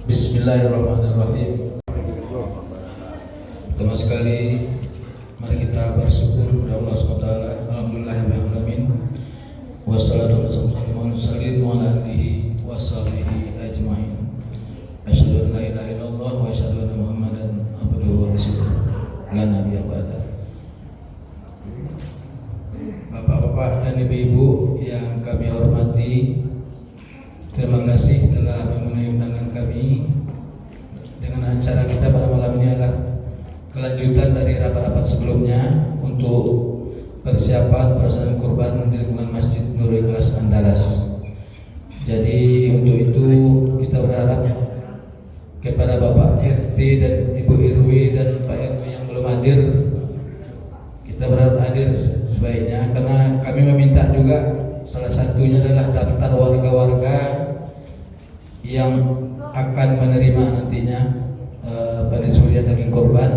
Bismillahirrahmanirrahim. Pertama sekali mari kita bersyukur kepada Allah SWT. Alhamdulillahirrahmanirrahim. Wassalatu wassalamu ala alihi washabihi ajmain. Asyhadu an la ilaha illallah wa asyhadu anna Muhammadan abduhu wa rasuluh. La nabiyya ba'da. Bapak-bapak dan ibu-ibu yang kami hormati, terima kasih telah memenuhi undangan kami. Dengan acara kita pada malam ini adalah kelanjutan dari rapat-rapat sebelumnya untuk persiapan pelaksanaan kurban di lingkungan Masjid Nurul Ikhlas Andalas. Jadi untuk itu kita berharap kepada Bapak RT dan Ibu RW dan Pak RW yang belum hadir, kita berharap hadir sebaiknya, karena kami meminta juga salah satunya adalah daftar warga-warga yang akan menerima nantinya penyembelihan daging korban.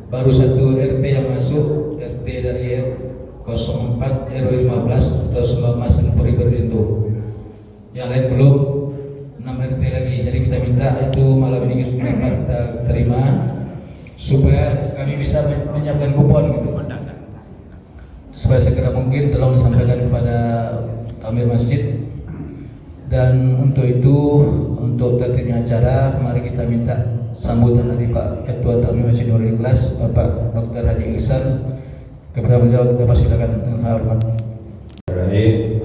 Baru satu RT yang masuk, RT dari 04 RW 15 atau Sumbamas Puri Berindo. Yang lain belum, 6 RT lagi. Jadi kita minta itu malam ini dapat kita terima supaya kami bisa menyiapkan kupon gitu. Supaya segera mungkin tolong disampaikan kepada Amir Masjid. Dan untuk itu, untuk tertibnya acara, mari kita minta sambutan dari Pak Ketua Tamir Masjid Nurul Ikhlas, Bapak Dr. Haji Ihsan. Kepada beliau kita persilakan dengan hormat.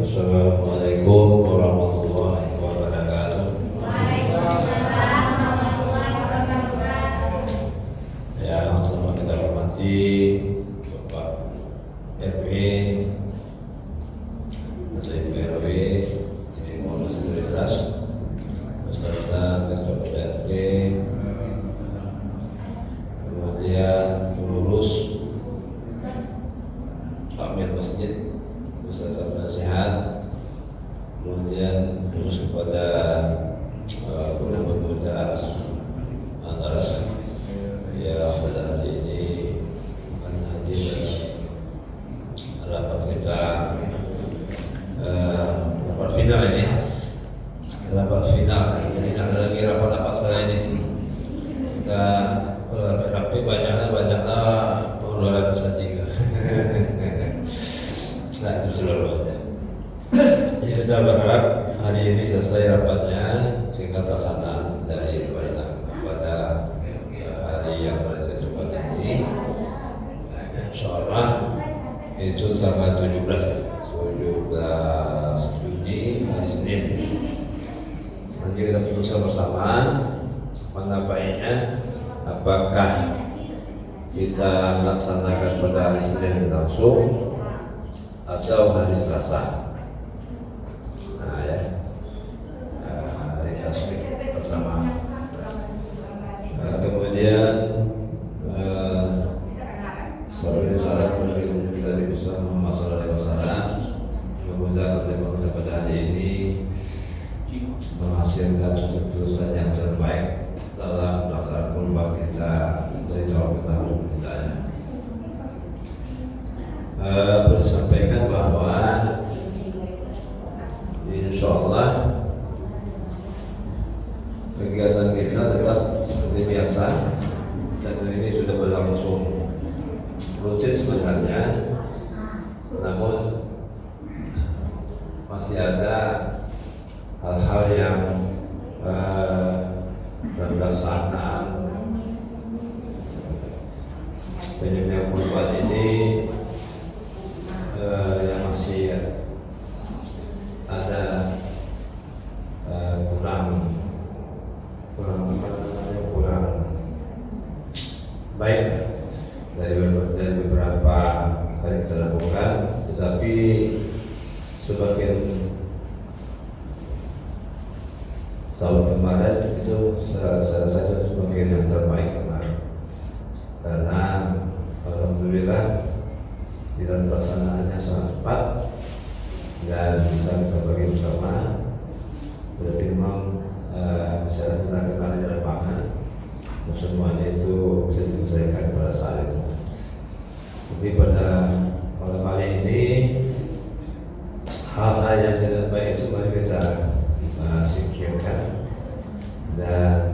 Assalamualaikum warahmatullahi wabarakatuh. Waalaikumsalam warahmatullahi wabarakatuh. Ya, sama kita hormati Bapak RW, Menteri PRW, ini Muhammad Sekuritas, beserta Ketua PRT, kemudian pengurus Amir Masjid, beserta penasihat, kemudian khusus kepada pemuda Andalas yang pada hari ini akan hadir dalam rapat kita, rapat final ini, rapat final. Jadi tidak ada lagi rapat-rapat setelah ini. Kita rapi banyaklah pengeluaran besar juga. Nah, itu seluruhnya. Jadi kita berharap hari ini selesai rapatnya sehingga pelaksanaan dari pada hari yang selesai coba nanti, insyaallah itu tanggal 17 Juni hari Senin. Nanti kita putuskan bersama mana baiknya, apakah kita melaksanakan pada hari Senin langsung atau hari Selasa. Nah ya, hari tasbih bersama. Kemudian sore kita bisa Muhammad SAW. Semoga pada hari ini menghasilkan keputusan yang terbaik dalam pelaksanaan kurban kita dari tahun ke tahun kedepannya. Perlu sampaikan bahwa insya Allah kegiatan kita tetap seperti biasa dan ini sudah berlangsung rutin sebenarnya, namun masih ada hal-hal yang pelaksanaan penyembelihan kurban ini yang masih ada kurang baik dari beberapa kali kita lakukan, tetapi sebagian tahun kemarin itu salah satu sebagian yang terbaik kemarin, karena alhamdulillah di dalam pelaksanaannya sangat cepat dan bisa kita bagi bersama. Tapi memang masyarakat kita kenal di lapangan, semuanya itu bisa diselesaikan pada saat itu. Jadi pada malam hari ini hal-hal yang tidak baik itu mari kita singkirkan dan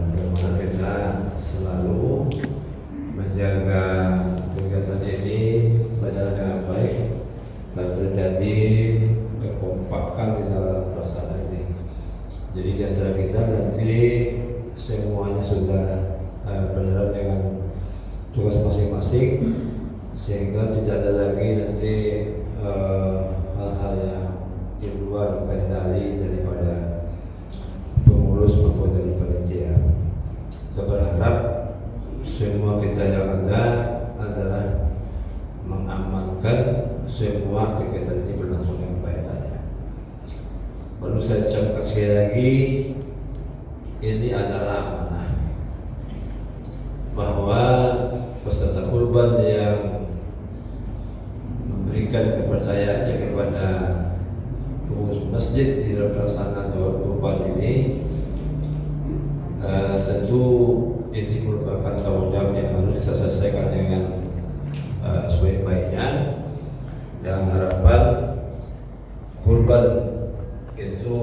kita nanti semuanya sudah berjalan dengan tugas masing-masing, sehingga tidak ada lagi nanti hal-hal yang di luar kendali daripada pengurus maupun dari panitia. Kita berharap semua kita yang ada adalah mengamankan semua kegiatan ini berlangsung dengan baik saja. Perlu saya ucapkan sekali lagi, ini adalah amanah bahwa peserta kurban yang memberikan kepercayaannya kepada pengurus masjid di dalam pelaksanaan kurban ini, tentu ini merupakan tanggung jawab yang harus kita selesaikan dengan sebaik-baiknya, dengan harapan kurban itu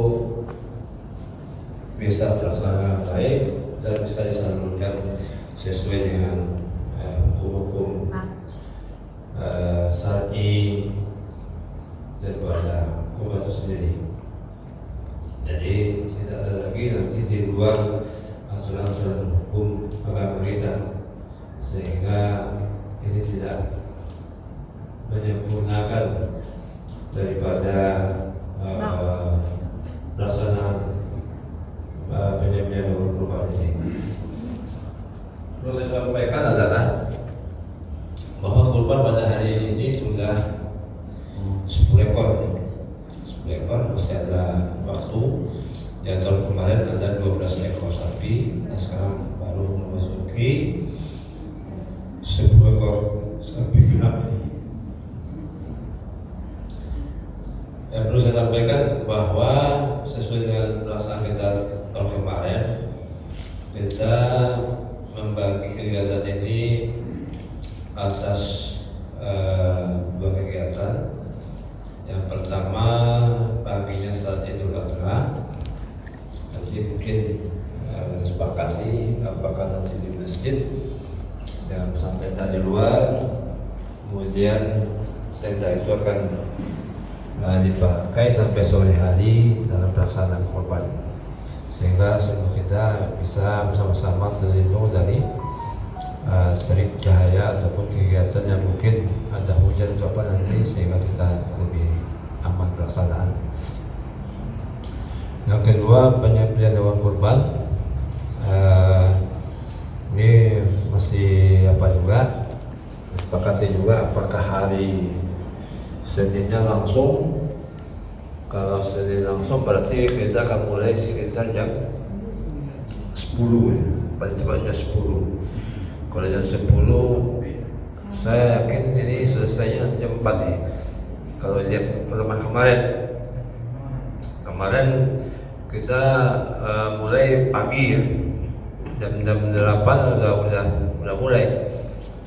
bisa terlaksana baik dan bisa disalurkan sesuai dengan hukum syar'i daripada kurban itu sendiri. Jadi tidak ada lagi nanti di luar aturan-aturan hukum agama kita, sehingga ini tidak menyempurnakan daripada pelaksanaan penyembelihan hewan kurban ini. Perlu saya sampaikan adalah bahwa kurban pada hari ini sudah 10 ekor. 10 ekor, masih ada waktu. Ya, tahun kemarin ada 12 ekor sapi, nah sekarang baru memasuki 10 ekor sapi genap. Yang perlu saya sampaikan bahwa sesuai dengan pelaksanaan kita tahun kemarin, kita membagi kegiatan ini atas dua kegiatan. Yang pertama, paginya saat Idul Adha, nanti mungkin disepakati apakah nanti di masjid dan tenda di luar, kemudian tenda itu akan dipakai sampai sore hari dalam pelaksanaan kurban, sehingga semua kita bisa bersama-sama terlindung dari terik cahaya ataupun kegiatan yang mungkin ada hujan atau apa nanti, sehingga kita lebih aman pelaksanaan. Yang kedua, penyembelihan hewan kurban ini masih juga disepakati juga apakah hari Seninnya langsung. Kalau Senin langsung berarti kita akan mulai sekitar jam 10 ya, paling cepatnya 10. Kalau jam 10 saya yakin ini selesainya nanti jam 4 nih. Kalau lihat pertemuan kemarin kita mulai pagi ya, jam 8 udah mulai,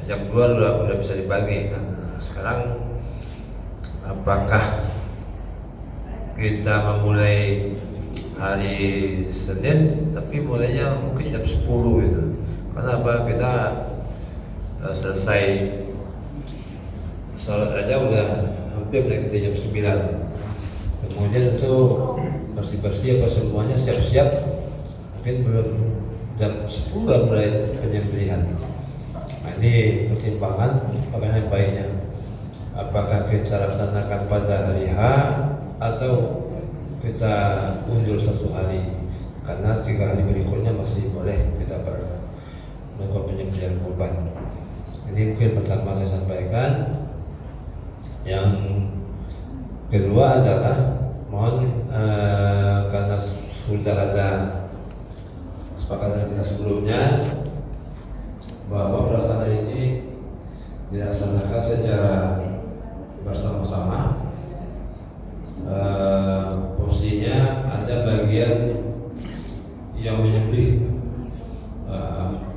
jam 2 udah bisa dibagi. Nah, sekarang apakah kita memulai hari Senin tapi mulainya mungkin jam 10 gitu? Karena apa, kita selesai salat aja udah hampir mendekati jam 9. Kemudian itu bersih-bersih apa semuanya siap-siap, mungkin belum jam 10 mulai penyembelihan. Nah, ini pertimbangan bagaimana baiknya, apakah kita laksanakan pada hari H atau kita undur 1 hari, karena 3 hari berikutnya masih boleh kita melakukan penyembelihan kurban. Ini mungkin pertama saya sampaikan. Yang kedua adalah mohon karena sudah ada kesepakatan kita sebelumnya bahwa pelaksanaan ini dilaksanakan secara bersama-sama. Porsinya ada bagian yang menyembelih,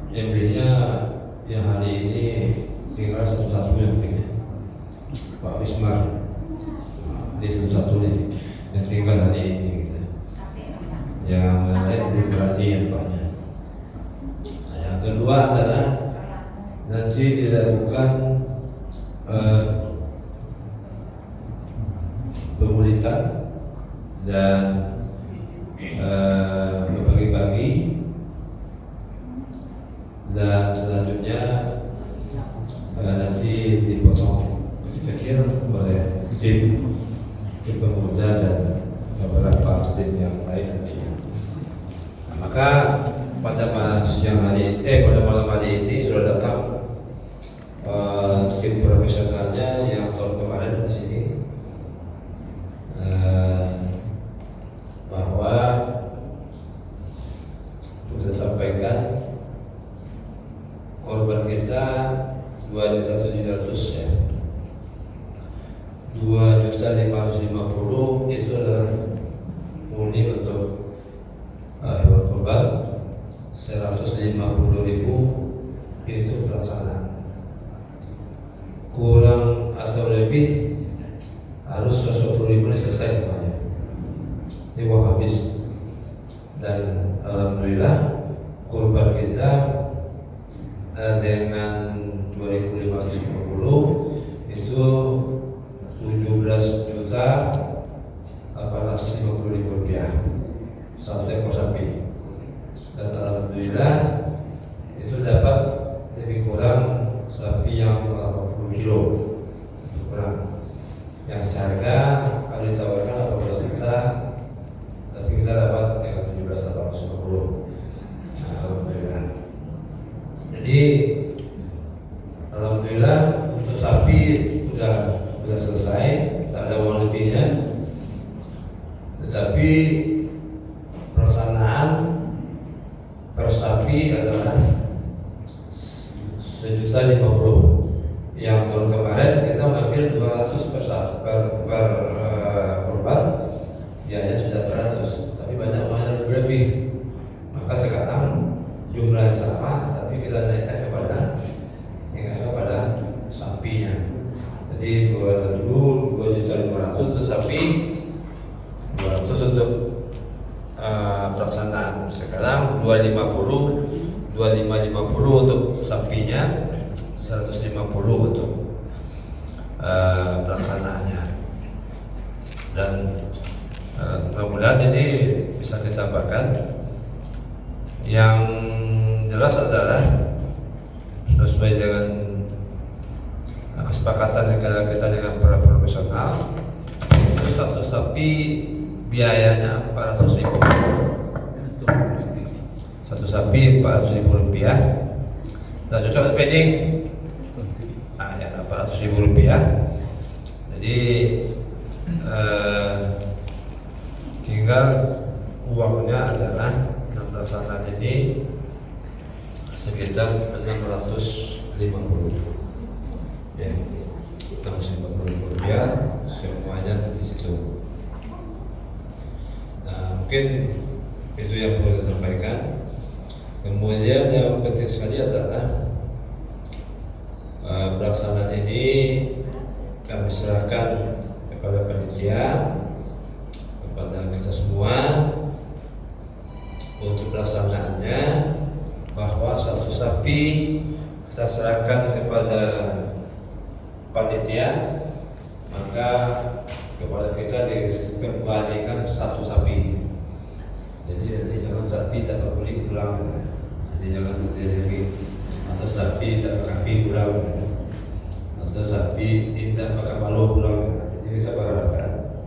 menyembelihnya yang hari ini tinggal satu yang penting, Pak Ismar, di satu nih yang tinggal hari ini gitu. Yang saya belum berani yang banyak. Yang kedua adalah nanti dilakukan pemulihan dan berbagai umumnya nanti dipotong kecil oleh tim pemuda dan beberapa tim yang lain nantinya. Nah, maka pada malam hari ini sudah datang tim profesionalnya yang tahun kemarin di sini, bahwa sudah sampaikan korban kita 2.700.000 ya. 2.550.000 itu adalah murni untuk hewan kurban, 150.000 itu pelaksanaan. Kurang atau lebih harus 100.000 ini selesai semuanya. Ini uang habis. Dan alhamdulillah kurban kita dengan 2.550 itu 17.850.000 rupiah satu ekor sapi. Dan alhamdulillah itu dapat lebih kurang sapi yang 80 kilo kurang, yang seharga kalau ditawarkan 18 juta, tapi kita dapat yang 17.850. Nah, alhamdulillah. Jadi alhamdulillah untuk sapi sudah selesai, tak ada uang lebihnya. Tetapi pelaksanaan per sapi adalah 1.050.000. Yang tahun kemarin kita mengambil 200 per korban, biayanya sudah 100, tapi banyak uangnya lebih. Maka sekarang jumlahnya sama, tapi kita naikkan kepada sapinya. Jadi dulu 2.500.000 untuk sapi, 200 untuk pelaksanaan. Sekarang 250 untuk sapinya, 150 untuk pelaksanaannya. Dan mudah-mudahan ini bisa ditambahkan. Yang jelas adalah sesuai dengan kesepakatan negara kita dengan para profesional, itu satu sapi biayanya 400.000. Satu sapi 400.000 rupiah. Dan cocok PD, ya 400.000 rupiah. Jadi tinggal uangnya adalah pelaksanaan ini sekitar 650. Ya, 650 rupiah semuanya di situ. Nah, mungkin itu yang perlu saya sampaikan. Kemudian yang penting sekali adalah pelaksanaan ini kami serahkan kepada panitia, kepada kita semua untuk pelaksanaannya, bahwa satu sapi kita serahkan kepada panitia, maka kepada kita dikembalikan satu sapi. Jadi jangan sapi tak berbuli pulang, jadi jangan berdiri atau sapi tak berkaki pulang, atau sapi tidak pakai malu pulang. Jadi kita berharapkan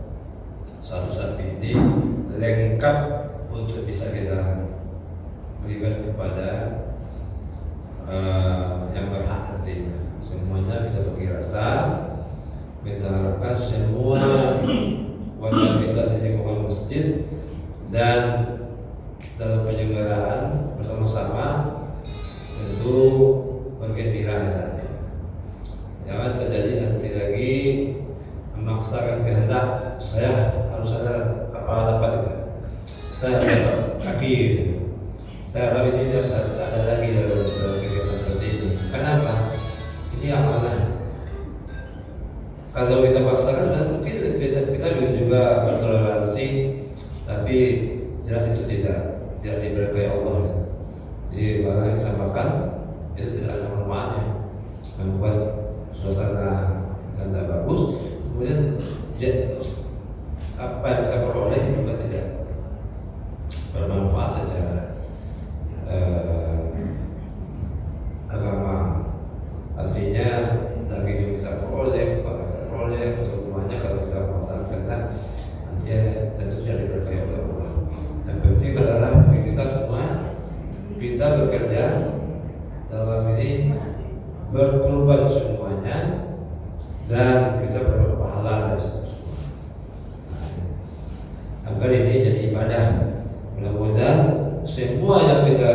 satu sapi ini lengkap untuk bisa kita berikan kepada yang berhak nantinya. Semuanya bisa bagi rasa. Kita harapkan semua warga kita di lingkungan masjid dan dalam penyelenggaraan bersama-sama tentu bergembira. Jangan terjadi nanti lagi memaksakan kehendak, saya harus ada kepala dapat itu, saya dapat kaki itu. Saya harap ini tidak ada lagi dalam kegiatan seperti ini. Kenapa? Ini amanah. Kalau kita paksakan, mungkin kita juga bertoleransi, tapi jelas itu tidak diberkahi Allah. Jadi barang yang kita makan itu tidak ada manfaatnya, membuat suasana tidak bagus. Kemudian apa yang kita peroleh juga tidak bermanfaat secara agama kita bekerja dalam ini berkorban semuanya dan kita berpahala pahala dari situ semua. Agar ini jadi ibadah. Mudah-mudahan semua yang kita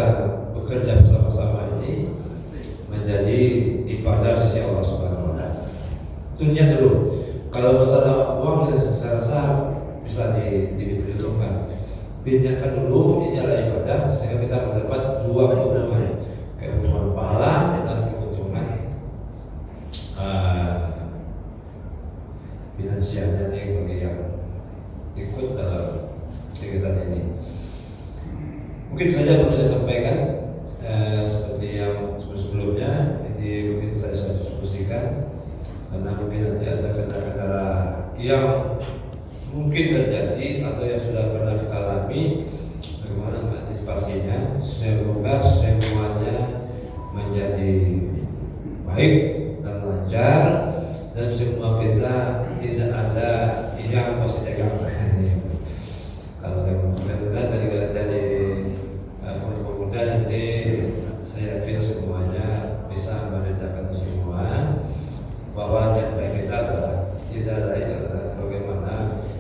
bekerja bersama-sama ini menjadi ibadah sisi Allah Subhanahu wa Ta'ala. Tentunya dulu, kalau masalah uang saya rasa bisa diperhitungkan. Niatkan dulu ini adalah ibadah sehingga kita mendapat dua keuntungan, keuntungan pahala dan keuntungan finansialnya bagi yang ikut dalam kegiatan ini. Mungkin saja perlu saya sampaikan seperti yang sebelumnya ini mungkin saya diskusikan karena mungkin nanti ada kendala-kendala yang mungkin terjadi atau yang sudah pernah kita alami, bagaimana mengantisipasinya. Semoga semuanya menjadi baik dan lancar dan semua kita tidak ada yang positif. Kalau dari pemuda nanti saya yakin semuanya bisa menandakan semua bahwa yang baik kita adalah tidak lain adalah bagaimana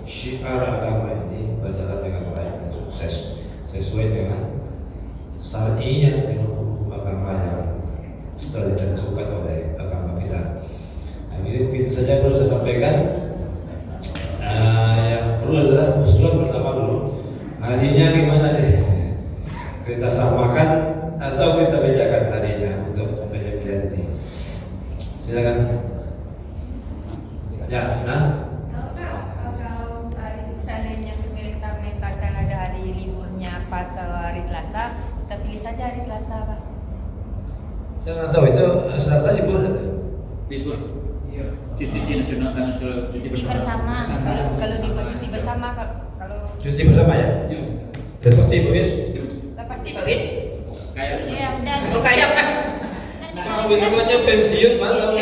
syiar agama ini berjalan dengan baik dan sukses sesuai dengan syar'inya, dengan hukum agama yang telah ditentukan oleh agama kita. Nah, ini mungkin saja perlu saya sampaikan. Yang perlu adalah usulan pertama dulu. Harinya gimana deh? Kita samakan atau kita bedakan harinya untuk pemilihan ini. Silakan. Ya, nah. Kalau seandainya pemerintah menetapkan ada hari liburnya pas hari Selasa, kita pilih saja hari Selasa, Pak. Saya nggak tahu itu Selasa libur. Libur. Iya. Cuti nasional karena cuti bersama. Kalau dibuat cuti bersama, kalau Cuti bersama ya? Iya. Dan pasti Bois. pasti bagus. Kayak Iya, dan Oh kayak Pak. Kalau besoknya pensiun mana?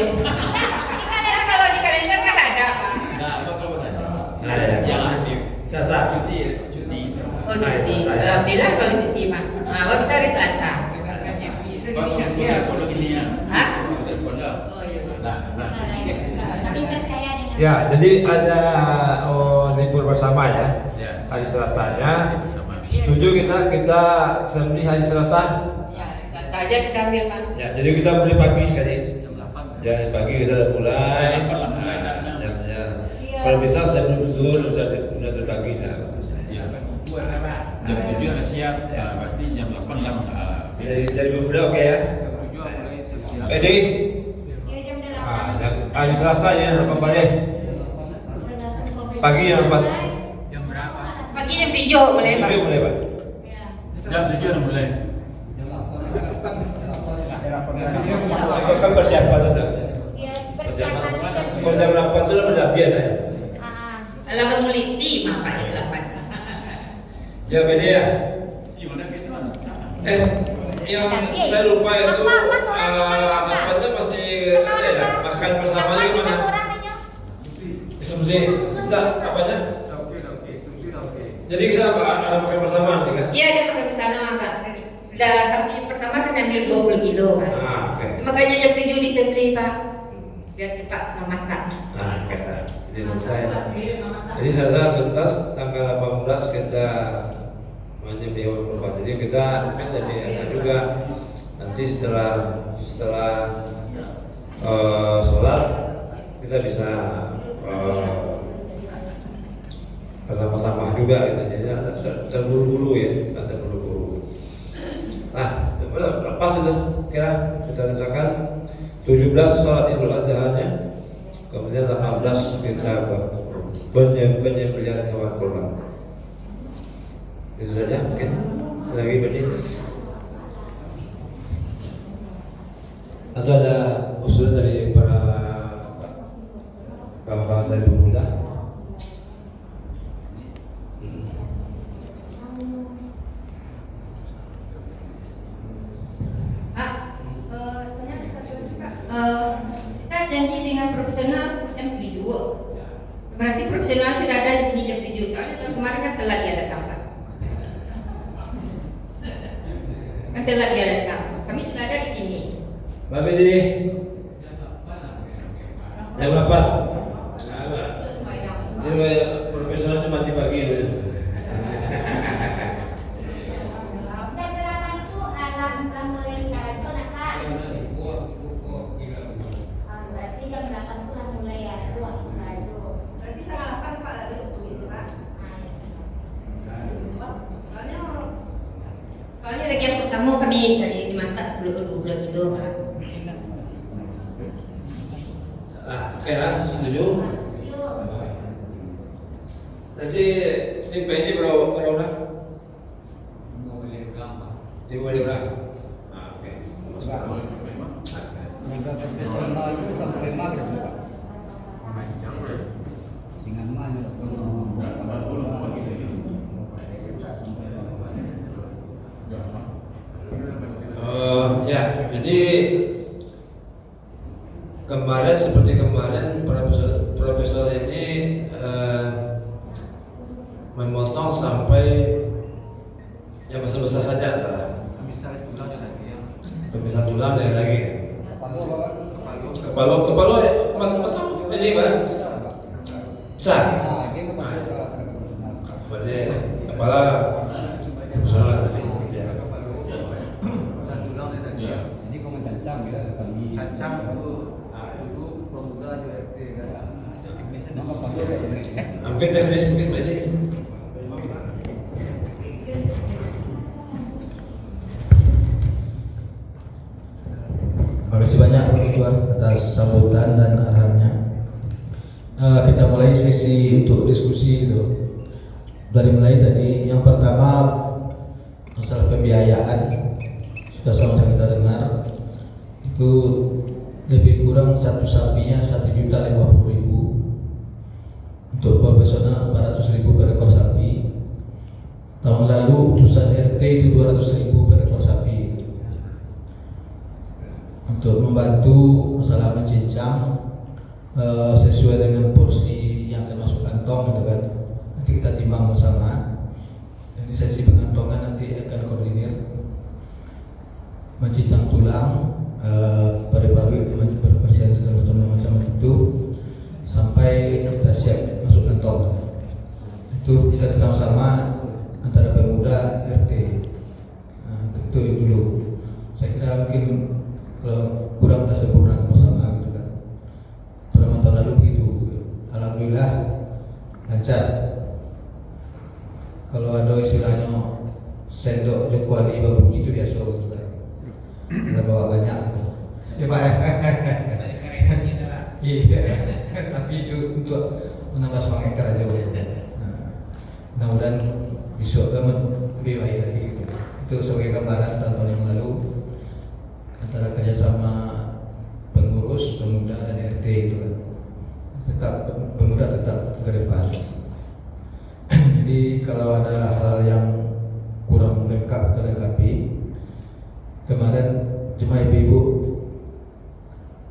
Kalau di kalender kan ada, Pak. nah, apa kalau tadi? Nah, ya. Yang aktif. Selasa. Cuti ya, cuti. Oh cuti. Alhamdulillah kalau cuti, Pak. Nah, bisa hari Selasa. Kalau pondok ini ya. Hah? Hotel pondok. Oh iya. Nah, Selasa. tapi percaya dengan Ya, jadi ada libur bersama ya. Ya. Hari Selasanya. Sama. Setuju kita sembelih hari Selasa. Ya, Selasa aja kita ambil, Pak. Ya, jadi kita mulai pagi sekali. Jam 8. Jadi pagi kita udah mulai. Jamnya. Kalau bisa sebelum zuhur sudah terbagi lah. Iya. Jam 7 harus siap. Ya. Berarti jam 8 lah. Jadi berbeda oke ya. Jadi dia jam 8 hari Selasa ya apa balik? Pagi yang 4. Jam berapa? Pagi jam 7 boleh, Pak. Mulai Pak. ya. Jam 7 udah mulai. Itu kan persiapan itu. Dia persiapan Kalau jam 8 itu udah biasa ya. Alamat teliti, makanya 8. Ya beda ya. Gimana biasa mana? Yang saya lupa itu apanya masih ya, makan bersama lagi mana? Diskusi. Enggak, apanya? Jadi kita ada makan bersama nanti kan? Iya, dia pakai pesanan makan. Udah sapi pertama kan ambil 20 kilo, Pak. Oke. Makanya jam 7 disembelih, Pak. Biar cepat memasak. Nah, kita jadi selesai. Jadi saya tuntas tanggal 18 kita menyembelih hewan kurban. Jadi kita mungkin lebih enak juga nanti setelah sholat kita bisa bersama-sama juga gitu. Jadi terburu-buru ya, tidak terburu-buru. Nah, lepas itu kira kita rencanakan 17 sholat Idul Adha-nya, kemudian 18 kita penyembelihan hewan kurban. Itu saja mungkin lagi berdiri. Atau ada usul dari para kawan-kawan dari pemuda? Kita janji dengan profesional jam 7. Berarti profesional sudah ada di sini jam 7. Soalnya tahun kemarin kan telah dia datang, Pak. Ketelah dia datang. Kami sudah ada di sini. Mbak Bedi, jam 8. Sama. Dia profesornya mati pagi itu. Jam 8 itu alarm mulai itu nak Kak. Berarti jam 8 itu mulai ya itu. Berarti setengah 8 Pak ada sebelum itu Pak. Soalnya lagi yang pertama kami tadi dimasak 10-12 kilo Pak. Oke lah, setuju. Tadi si pensi berapa orang? 5 orang. Oke. Tenaga profesional itu sampai maghrib Pak. Singan mana Ya, jadi kemarin seperti kemarin profesor ini memotong sampai yang besar-besar saja salah. Pemisah tulang dan lagi. Kepala ya, pasang ini Pak. Besar. Berarti kepala profesional nanti. Ya. Jadi komen cancang kita kami cancang itu pemuda juga RT kan. Maka panggil ini. Hampir teknis mungkin ini. Terima kasih banyak Pak Ketua atas sambutan dan arahannya. Kita mulai sesi untuk diskusi itu. Dari mulai tadi yang pertama masalah pembiayaan sudah sama-sama kita dengar itu lebih kurang satu sapinya 1.050.000 untuk profesional 400.000 per ekor sapi. Tahun lalu utusan RT itu 200.000 per ekor sapi. Untuk membantu masalah mencincang sesuai dengan porsi yang termasuk kantong gitu kan. Nanti kita timbang bersama. Jadi sesi pengantongan nanti akan koordinir mencincang tulang, paru-paru, berpersian segala macam itu sampai kita siap masuk kantong. Itu kita sama-sama antara pemuda RT. Itu dulu. Saya kira mungkin kalau kurang kita sempurna bersama gitu kan. Pada tahun lalu begitu. Alhamdulillah lancar. Kalau ada istilahnya sendok Jokowi berbunyi itu biasa gitu kan. Kita bawa banyak. Ya Pak. Iya. Tapi itu untuk menambah semangat kerja. Mudah-mudahan besok lebih baik lagi gitu. Itu sebagai gambaran tahun yang lalu antara kerjasama pengurus, pemuda dan RT itu kan. Tetap pemuda tetap ke depan. Jadi kalau ada hal yang kurang lengkap terlengkapi, kemarin jemaah ibu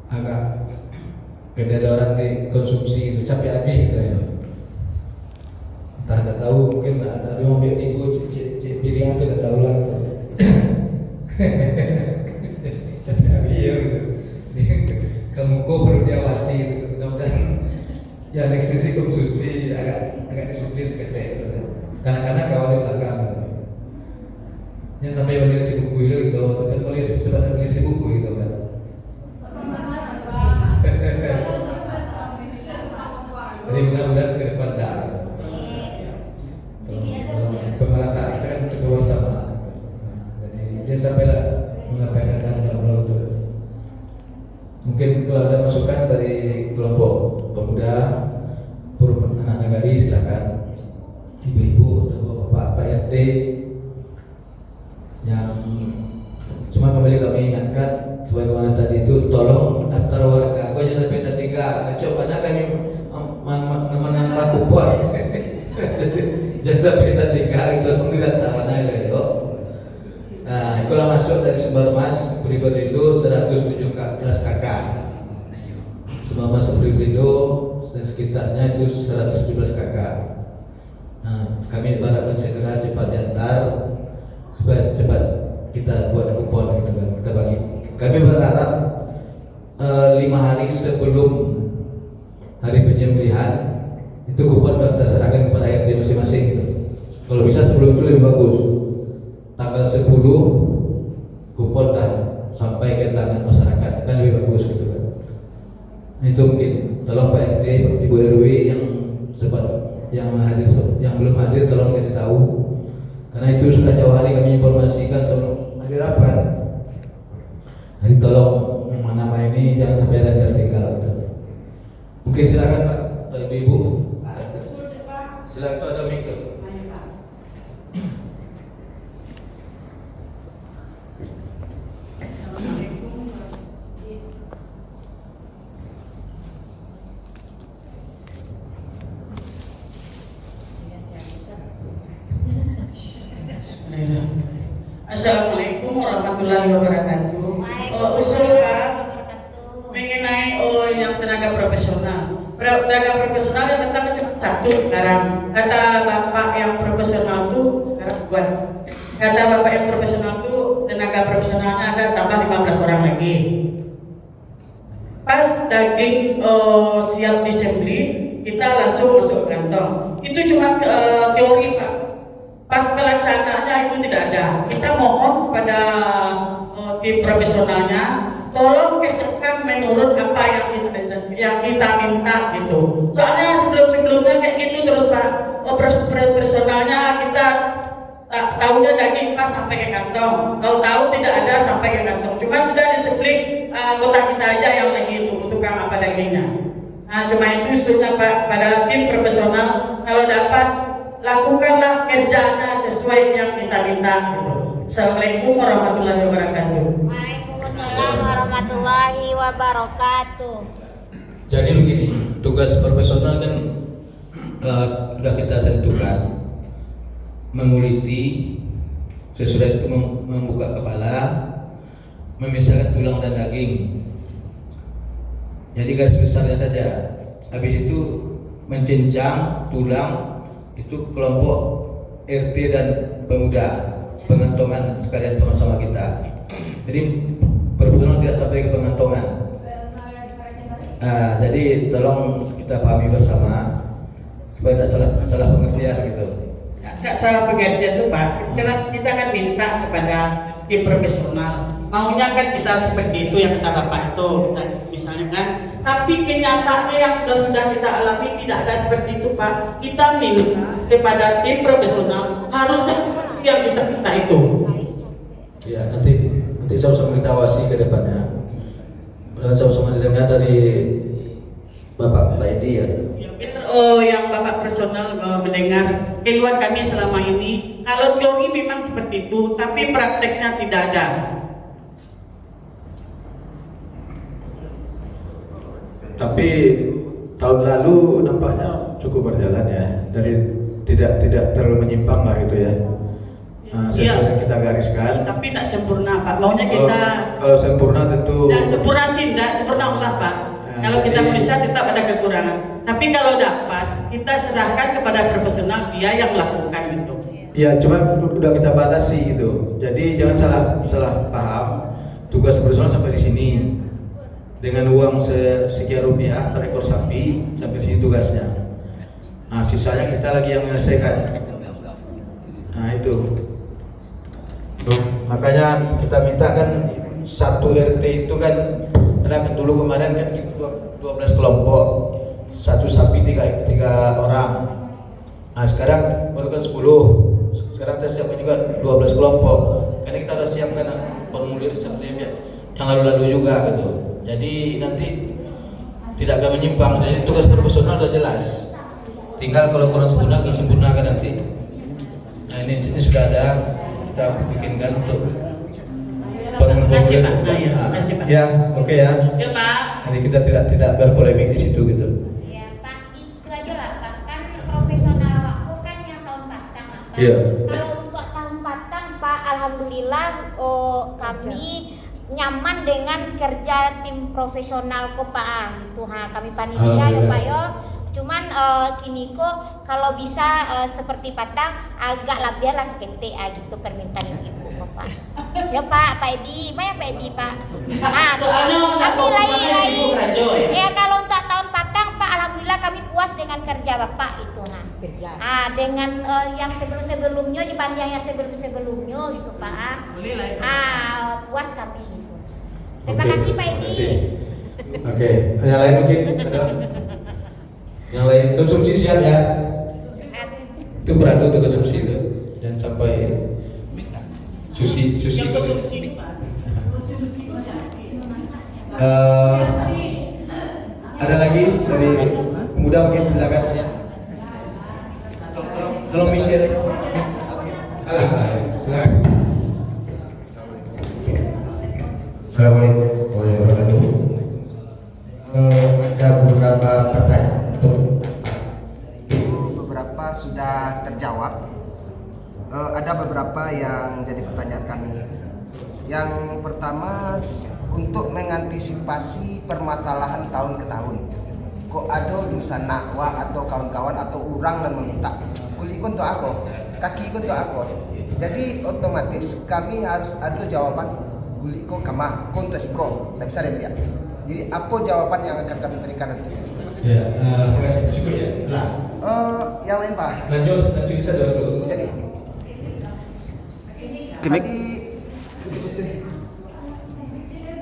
agak kedadoran di konsumsi itu capek habis gitu ya. Entah tidak tahu mungkin ada yang ambil minggu cik piring itu tidak tahu lah. Capek habis ya gitu. Kamu kok perlu diawasi gitu. Mudah-mudahan ya next sesi konsumsi agak disiplin sekali gitu kan. Kadang-kadang kawal di belakang gitu. Yang sampai beli si buku itu gitu, tapi beli sebenarnya beli si buku itu kan. Jadi mudah-mudahan ke depan dah. Pemerataan kita kan untuk kebersamaan. Jadi dia sampailah menyampaikan dalam itu. Mungkin kalau ada masukan dari kelompok pemuda, anak nagari silakan. Ibu-ibu atau bapak RT yang cuma kembali kami ingatkan sebagaimana tadi itu tolong daftar warga. Kau jangan sampai tertinggal. Kacau pada kami menang laku puan. Jangan sampai tertinggal itu mengikat mana itu. Nah, itulah masuk dari Sumber Mas Priberindo 117 kakak. Sumber Mas Priberindo dan sekitarnya itu 117 kakak. Nah, kami harapkan segera cepat diantar supaya cepat kita buat kupon gitu kan, kita bagi. Kami berharap 5 hari sebelum hari penyembelihan itu kupon sudah kita serahkan kepada RT masing-masing gitu. Kalau bisa sebelum itu lebih bagus. Tanggal 10 kupon dah sampai ke tangan masyarakat kan lebih bagus gitu kan. Nah, itu mungkin tolong Pak RT, Ibu RW yang sempat yang hadir, yang belum hadir tolong kasih tahu, karena itu sudah jauh hari kami informasikan sebelum hari rapat. Jadi tolong nama ini jangan sampai ada yang tertinggal gitu. Mungkin silakan Pak, Ibu. Silakan ada mic. Assalamualaikum warahmatullahi wabarakatuh. Usul Pak mengenai yang tenaga profesional. Tenaga profesional yang datang itu satu sekarang. Kata Bapak yang profesional itu sekarang buat. Kata Bapak yang profesional itu tenaga profesionalnya ada tambah 15 orang lagi. Pas daging siap disembeli, kita langsung masuk ke kantong. Itu cuma teori Pak. Pas pelaksanaannya itu tidak ada. Kita mohon kepada tim profesionalnya, tolong kerjakan menurut apa yang kita minta gitu. Soalnya sebelumnya kayak gitu terus Pak. Profesionalnya kita tahunya daging pas sampai ke kantong, tahu tidak ada sampai ke kantong. Cuma sudah diseblik anggota kita aja yang lagi itu tukang apa dagingnya. Nah, cuma itu usulnya Pak pada tim profesional, kalau dapat lakukanlah kerjanya sesuai yang kita minta gitu. Assalamualaikum warahmatullahi wabarakatuh. Waalaikumsalam warahmatullahi wabarakatuh. Jadi begini, tugas profesional kan sudah kita tentukan, menguliti, sesudah itu membuka kepala, memisahkan tulang dan daging. Jadi garis besarnya saja. Habis itu mencincang tulang, itu kelompok RT dan pemuda, pengantongan sekalian sama-sama kita. Jadi profesional tidak sampai ke pengantongan. Jadi tolong kita pahami bersama supaya tidak salah pengertian gitu. Tidak salah pengertian tuh Pak. Kita kan minta kepada tim profesional. Maunya kan kita seperti itu yang kata Bapak itu, kita misalnya kan. Tapi kenyataannya yang sudah kita alami tidak ada seperti itu Pak. Kita minta kepada tim profesional harusnya seperti yang kita minta itu. Ya, nanti sama-sama kita awasi ke depannya. Dan sama-sama didengar dari Bapak Edi ya. Ya benar, yang Bapak personal mendengar keluhan kami selama ini. Kalau teori memang seperti itu, tapi prakteknya tidak ada. Tapi tahun lalu nampaknya cukup berjalan ya, dari tidak terlalu menyimpang lah gitu ya. Sesuai yang kita gariskan. Tapi tidak sempurna Pak. Maunya kita. Kalau sempurna tentu. Tidak sempurna sih, tidak sempurna Allah Pak. Kalau kita manusia tetap ada kekurangan. Tapi kalau dapat, kita serahkan kepada profesional dia yang melakukan itu. Ya, cuma udah kita batasi gitu. Jadi jangan salah paham. Tugas profesional sampai di sini. Dengan uang sekian rupiah per ekor sapi, sampai sini tugasnya. Nah, sisanya kita lagi yang menyelesaikan. Nah, itu. Makanya kita minta kan satu RT itu kan, karena dulu kemarin kan kita 12 kelompok, satu sapi 3 orang. Nah, sekarang baru kan 10. Sekarang kita siapkan juga 12 kelompok. Karena kita sudah siapkan formulir seperti yang lalu-lalu juga gitu. Jadi nanti tidak akan menyimpang. Jadi tugas profesional sudah jelas. Tinggal kalau kurang sempurna kita sempurnakan nanti. Nah, ini sudah ada, kita bikinkan untuk Terima kasih Pak. Terima kasih Pak. Ya, oke ya. Ya Pak. Jadi kita tidak berpolemik di situ gitu. Ya Pak, itu aja lah Pak. Kan profesional waktu kan yang tahun batang Pak. Iya. Kalau untuk tahun batang Pak, alhamdulillah kami nyaman dengan kerja tim profesional kok Pak gitu. Kami panitia ya Pak yo. Cuman kini kok kalau bisa seperti patang agak lebih lah sekente gitu permintaan ibu kok Pak. Pak. Ya Pak Edi, banyak Pak Edi Pak. Ah, Soalnya tapi lain-lain. Ibu Rajo ya. Ya kalau untuk tahun Patang Pak, alhamdulillah kami puas dengan kerja Bapak itu. Nah, Kerja. dengan yang sebelum-sebelumnya dibanding yang sebelum-sebelumnya gitu Pak. Boleh lah itu. Puas kami gitu. Terima Oke, kasih Pak terima Edi. kasih. Oke, yang lain mungkin ada? Yang lain konsumsi siap ya? Itu beradu untuk konsumsi itu, dan sampai susi. Yang konsumsi Pak. Ada lagi dari pemuda mungkin silakan. Tolong bincang. Silakan. Assalamualaikum warahmatullahi wabarakatuh. Ada beberapa pertanyaan untuk beberapa sudah terjawab. Ada beberapa yang jadi pertanyaan kami. Yang pertama, untuk mengantisipasi permasalahan tahun ke tahun, kok ada jurusan nakwa atau kawan-kawan atau orang yang meminta kulit untuk aku, kaki untuk aku. Jadi otomatis kami harus ada jawaban kulit kok kama kontes kok, tidak bisa dia. Jadi apa jawaban yang akan kami berikan nanti? Ya, terima kasih. Cukup ya. Lah. Yang lain Pak. Lanjut bisa dulu. Jadi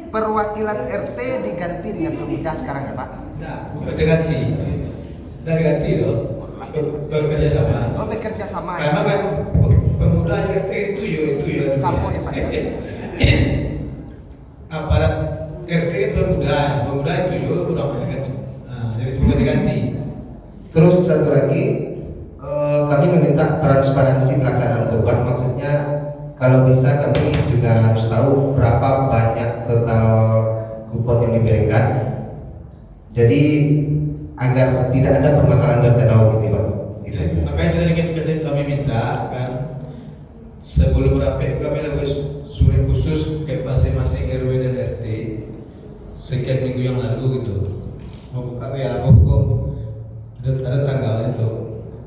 perwakilan RT diganti dengan pemuda sekarang ya Pak? Nah, bukan diganti. Dari ganti loh. Bekerja sama. Oh bekerja sama Karena ya? kan pemuda RT itu ya. Sampo ya Pak? Aparat RT pemuda itu ya udah diganti. Nah, jadi bukan diganti. Terus satu lagi, kami meminta transparansi pelaksanaan kurban. Maksudnya kalau bisa kami juga harus tahu berapa banyak total kupon yang diberikan. Jadi agar tidak ada permasalahan dan tahun ini Pak. Gitu aja. Makanya tadi kami minta kan sebelum rapat kami lakukan surat khusus ke masing-masing RW dan RT sekian minggu yang lalu gitu. Mau buka WA kok ada tanggalnya itu.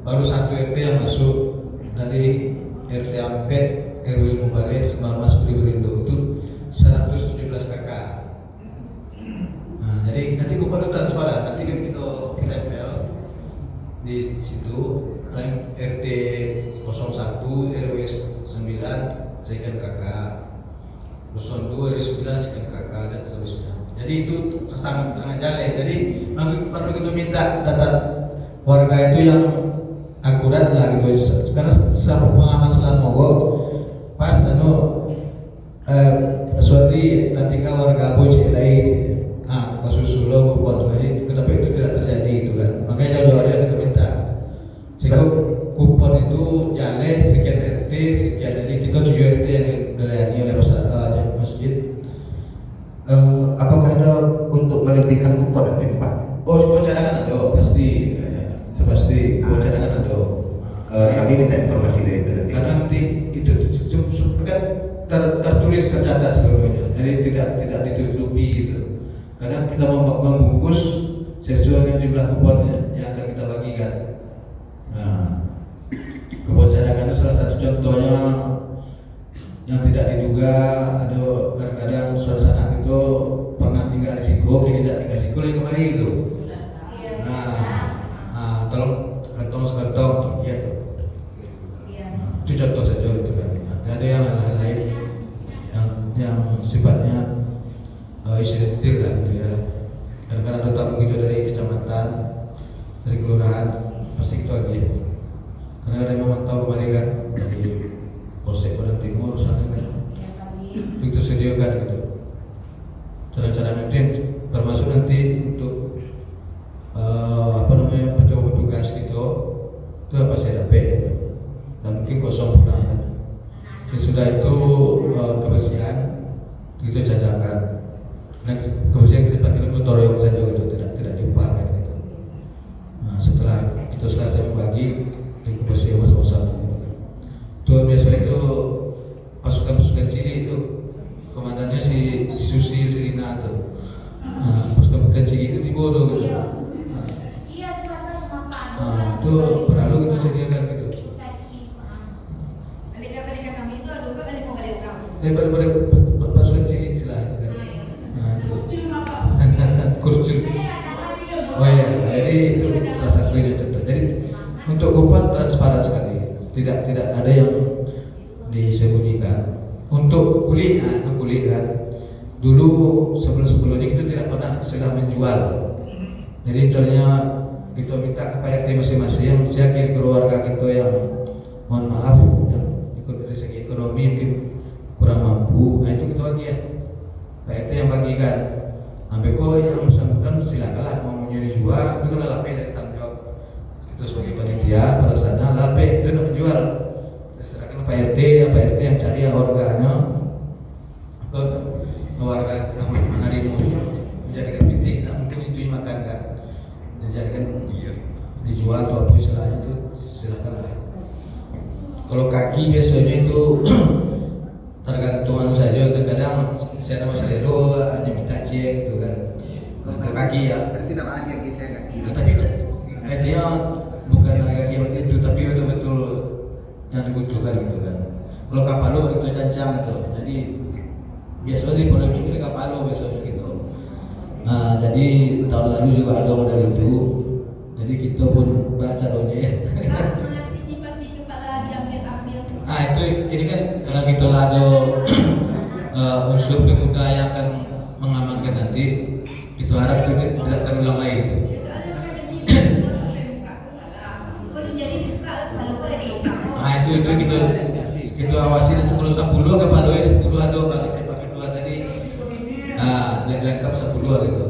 Baru satu RT yang masuk dari RT Ampet RW Mubare Mas Priberindo itu 117 kakak. Nah, jadi nanti kupon transparan, nanti kan kita level di situ rank RT 01 RW 9 sekian kakak, 02 RW 9 sekian kakak dan seterusnya. Jadi itu sangat jalan. Jadi perlu kita minta data warga itu yang akurat lah gitu. Karena selama pengalaman selama mogok pas suatu ketika warga bocil lain kasus sulo kupon ini kenapa itu tidak terjadi itu kan, makanya jauh-jauh hari kita minta sehingga kupon itu jalan sekian RT sekian, jadi kita 7 RT yang dilayani oleh masjid. Apakah ada untuk melebihkan kupon nanti Pak? Kupon cadangan ada pasti kupon cadangan ada. Kami minta informasi dari itu nanti. Karena nanti itu kan tertulis tercatat seluruhnya, jadi tidak ditutupi gitu. Karena kita membungkus sesuai dengan jumlah kuponnya yang akan kita bagikan. Nah, kupon cadangan itu salah satu contohnya yang tidak diduga. Ada kadang-kadang suasana itu pernah tinggal risiko, kini tidak tinggal risiko, ini kembali itu. Nah, tolong kantong ya tuh. Itu contoh saja itu kan. Ada yang lain yang sifatnya istilah lah gitu ya. Dan karena ada tamu gitu dari kecamatan, dari kelurahan, pasti itu lagi. Karena ada yang memantau kemarin kan dari Polsek Padang Timur sana kan. Itu sediakan gitu. Cara-cara nanti termasuk nanti untuk petugas gitu itu apa saya dapat dan mungkin kosong pulang kan. Sesudah itu kebersihan itu cadangkan. Nah, kebersihan sempat kita mentorong saja gitu, tidak diupakan gitu. Nah, setelah itu selesai membagi di kebersihan sama-sama. Itu biasanya itu pasukan cilik itu komandannya si Susi Sirina tuh. Nah, pasukan cilik itu di Bodo gitu. Nah, itu perlu kita sediakan gitu. Ketika kami itu ada juga kan mau ada orang. boleh berpasukan cilik silahkan. Kurcul. Oh ya, jadi itu salah satunya contoh. Jadi untuk kupon transparan sekali, tidak ada yang disembunyikan. Untuk kuliah kan, dulu sebelum ini kita tidak pernah sudah menjual. Jadi misalnya kita minta ke Pak RT masing-masing, saya kirim keluarga kita yang mohon maaf yang ikut dari segi ekonomi mungkin kurang mampu, nah itu kita bagi ya. Pak RT yang bagikan. Sampai kok yang bersangkutan silakanlah mau dijual, itu kan lape dari tanggung jawab. Itu sebagai panitia pelaksana lape itu tidak menjual. Serahkan Pak RT yang cari organya atau warga yang menarik itu menjadikan pitik, tidak mungkin itu makan kan, menjadikan dijual atau apa istilahnya itu silakanlah. Kalau kaki biasanya itu tergantung saja, kadang saya nama selero hanya minta cek gitu kan. Kalau kaki ya. Berarti nama aja yang saya nggak kira. Tapi dia bukan kaki yang itu, tapi betul-betul yang dibutuhkan gitu kan. Kalau kapal lo itu cancang gitu. Jadi biasanya di polemik itu kapal lo biasanya gitu. Nah, jadi tahun lalu juga ada modal itu. Jadi kita pun baca doanya ya. Mengantisipasi kepala diambil. Nah itu ini kan karena kita ada unsur pemuda yang akan mengamankan nanti, kita harap itu tidak terulang lagi itu. Nah itu kita awasi dan 10 ke Paloi 10 ada Pak saya pakai 2 tadi. Nah lengkap 10 gitu.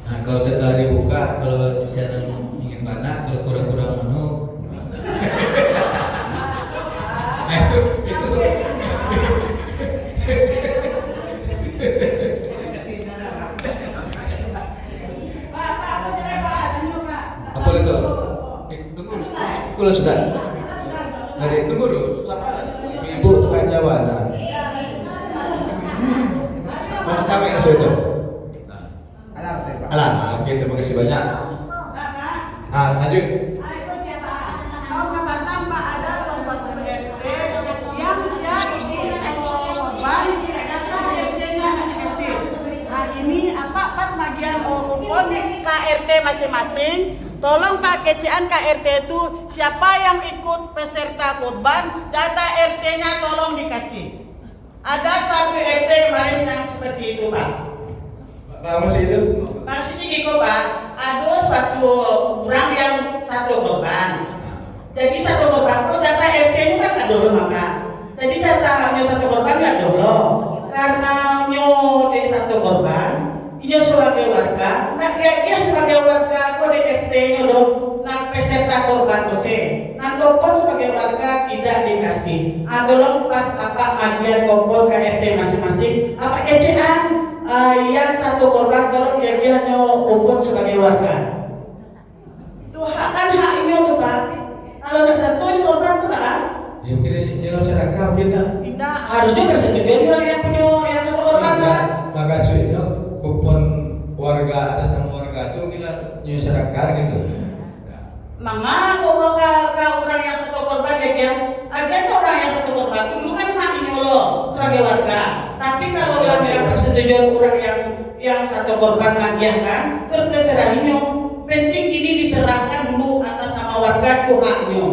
Nah kalau setelah dibuka, kalau saya ingin banyak, kalau kurang-kurang menu. Nah itu apa itu? Tunggu, kalau sudah. Jadi tunggu dulu. Ibu tukang Jawa. Nah. Masih kami rasa itu. Alah saya Pak. Alah, oke, terima kasih banyak. Lanjut. KRT masing-masing, tolong Pak Kecian KRT itu siapa yang ikut peserta korban, data RT-nya tolong dikasih. Ada satu RT kemarin yang seperti itu Pak. Pak Musi itu? Maksudnya gitu Pak, ada suatu orang yang satu korban. Jadi satu korban itu data RT-nya kan ada dulu maka. Jadi datanya satu korban nggak dulu. Karena nyo dari satu korban, dia sebagai warga, nak dia sebagai warga, kok di RT-nya dong, nak peserta korban kose, nak kopon sebagai warga tidak dikasih. Tolong pas apa bagian kopon ke RT masing-masing, apa kecian yang satu korban tolong dia nyo kopon sebagai warga. Itu hak kan haknya tuh Pak. Kalau nggak satu korban tuh nggak. Ya mungkin dia masyarakat tidak harusnya persetujuan orang yang punya yang satu korban Pak. Makasihnya kupon warga atas nama warga itu kita masyarakat gitu. Mangga kok ke orang yang satu korban dia agen orang yang satu korban itu bukan haknya lo sebagai warga. Tapi kalau yang persetujuan orang yang satu korban kan terus terserahnya. Penting ini diserahkan dulu atas nama warga itu haknya.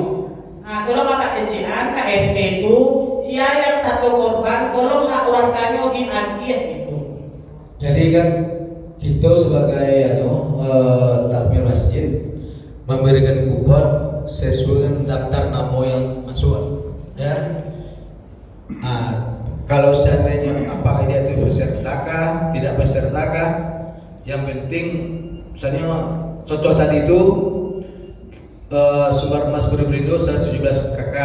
Nah, kalau maka kecilan KRT itu siapa yang satu korban, tolong hak warganya diagih gitu. Jadi kan kita sebagai takmir masjid memberikan kupon sesuai dengan daftar nama yang masuk, ya. Nah, kalau seandainya apakah dia itu pesertakah, tidak pesertakah, yang penting misalnya contoh tadi itu Sumber Mas Berindo 117 KK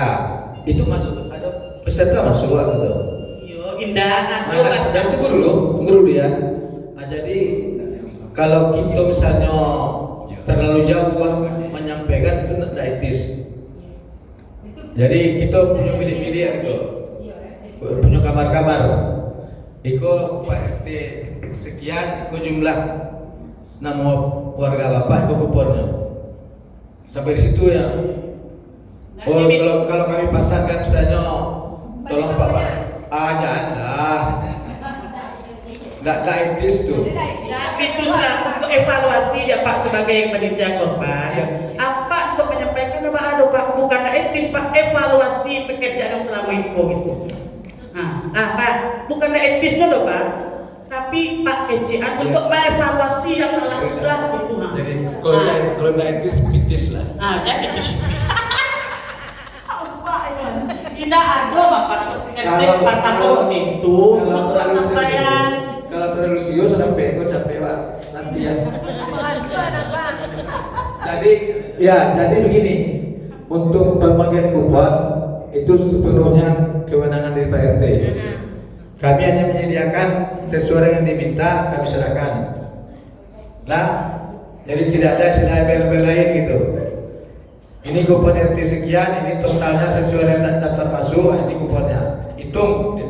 itu masuk, ada peserta masuk gitu. Yo indah Jangan tunggu dulu ya. Nah, jadi kalau kita misalnya terlalu jauh menyampaikan itu tidak etis. Jadi kita punya bilik-bilik gitu, punya kamar-kamar. Iko Pak RT sekian, iko jumlah nama warga bapak, iko kuponnya. Sampai di situ ya. Oh, kalau kami pasarkan misalnya, tolong Bapak Jangan. Nggak etis tuh. Ya, itu sudah untuk evaluasi ya Pak sebagai panitia korban. Ya. Apa untuk menyampaikan Pak Pak bukan etis Pak, evaluasi pekerjaan selama itu gitu. Pak, bukan etis tuh Pak, tapi Pak Kecian untuk mengevaluasi yang telah sudah gitu. Jadi kalau nggak etis, pitis lah. Jadi etis. Tidak ada Bapak ngetik patah itu untuk sampaian. Kalau terlalu serius sampai ikut sampai Pak nanti ya. Jadi begini, untuk pembagian kupon itu sepenuhnya kewenangan dari Pak RT. Kami hanya menyediakan sesuai yang diminta, kami serahkan. Nah, jadi tidak ada istilah embel-embel lain gitu. Ini kupon RT sekian, ini totalnya sesuai dengan daftar masuk, ini kuponnya. Hitung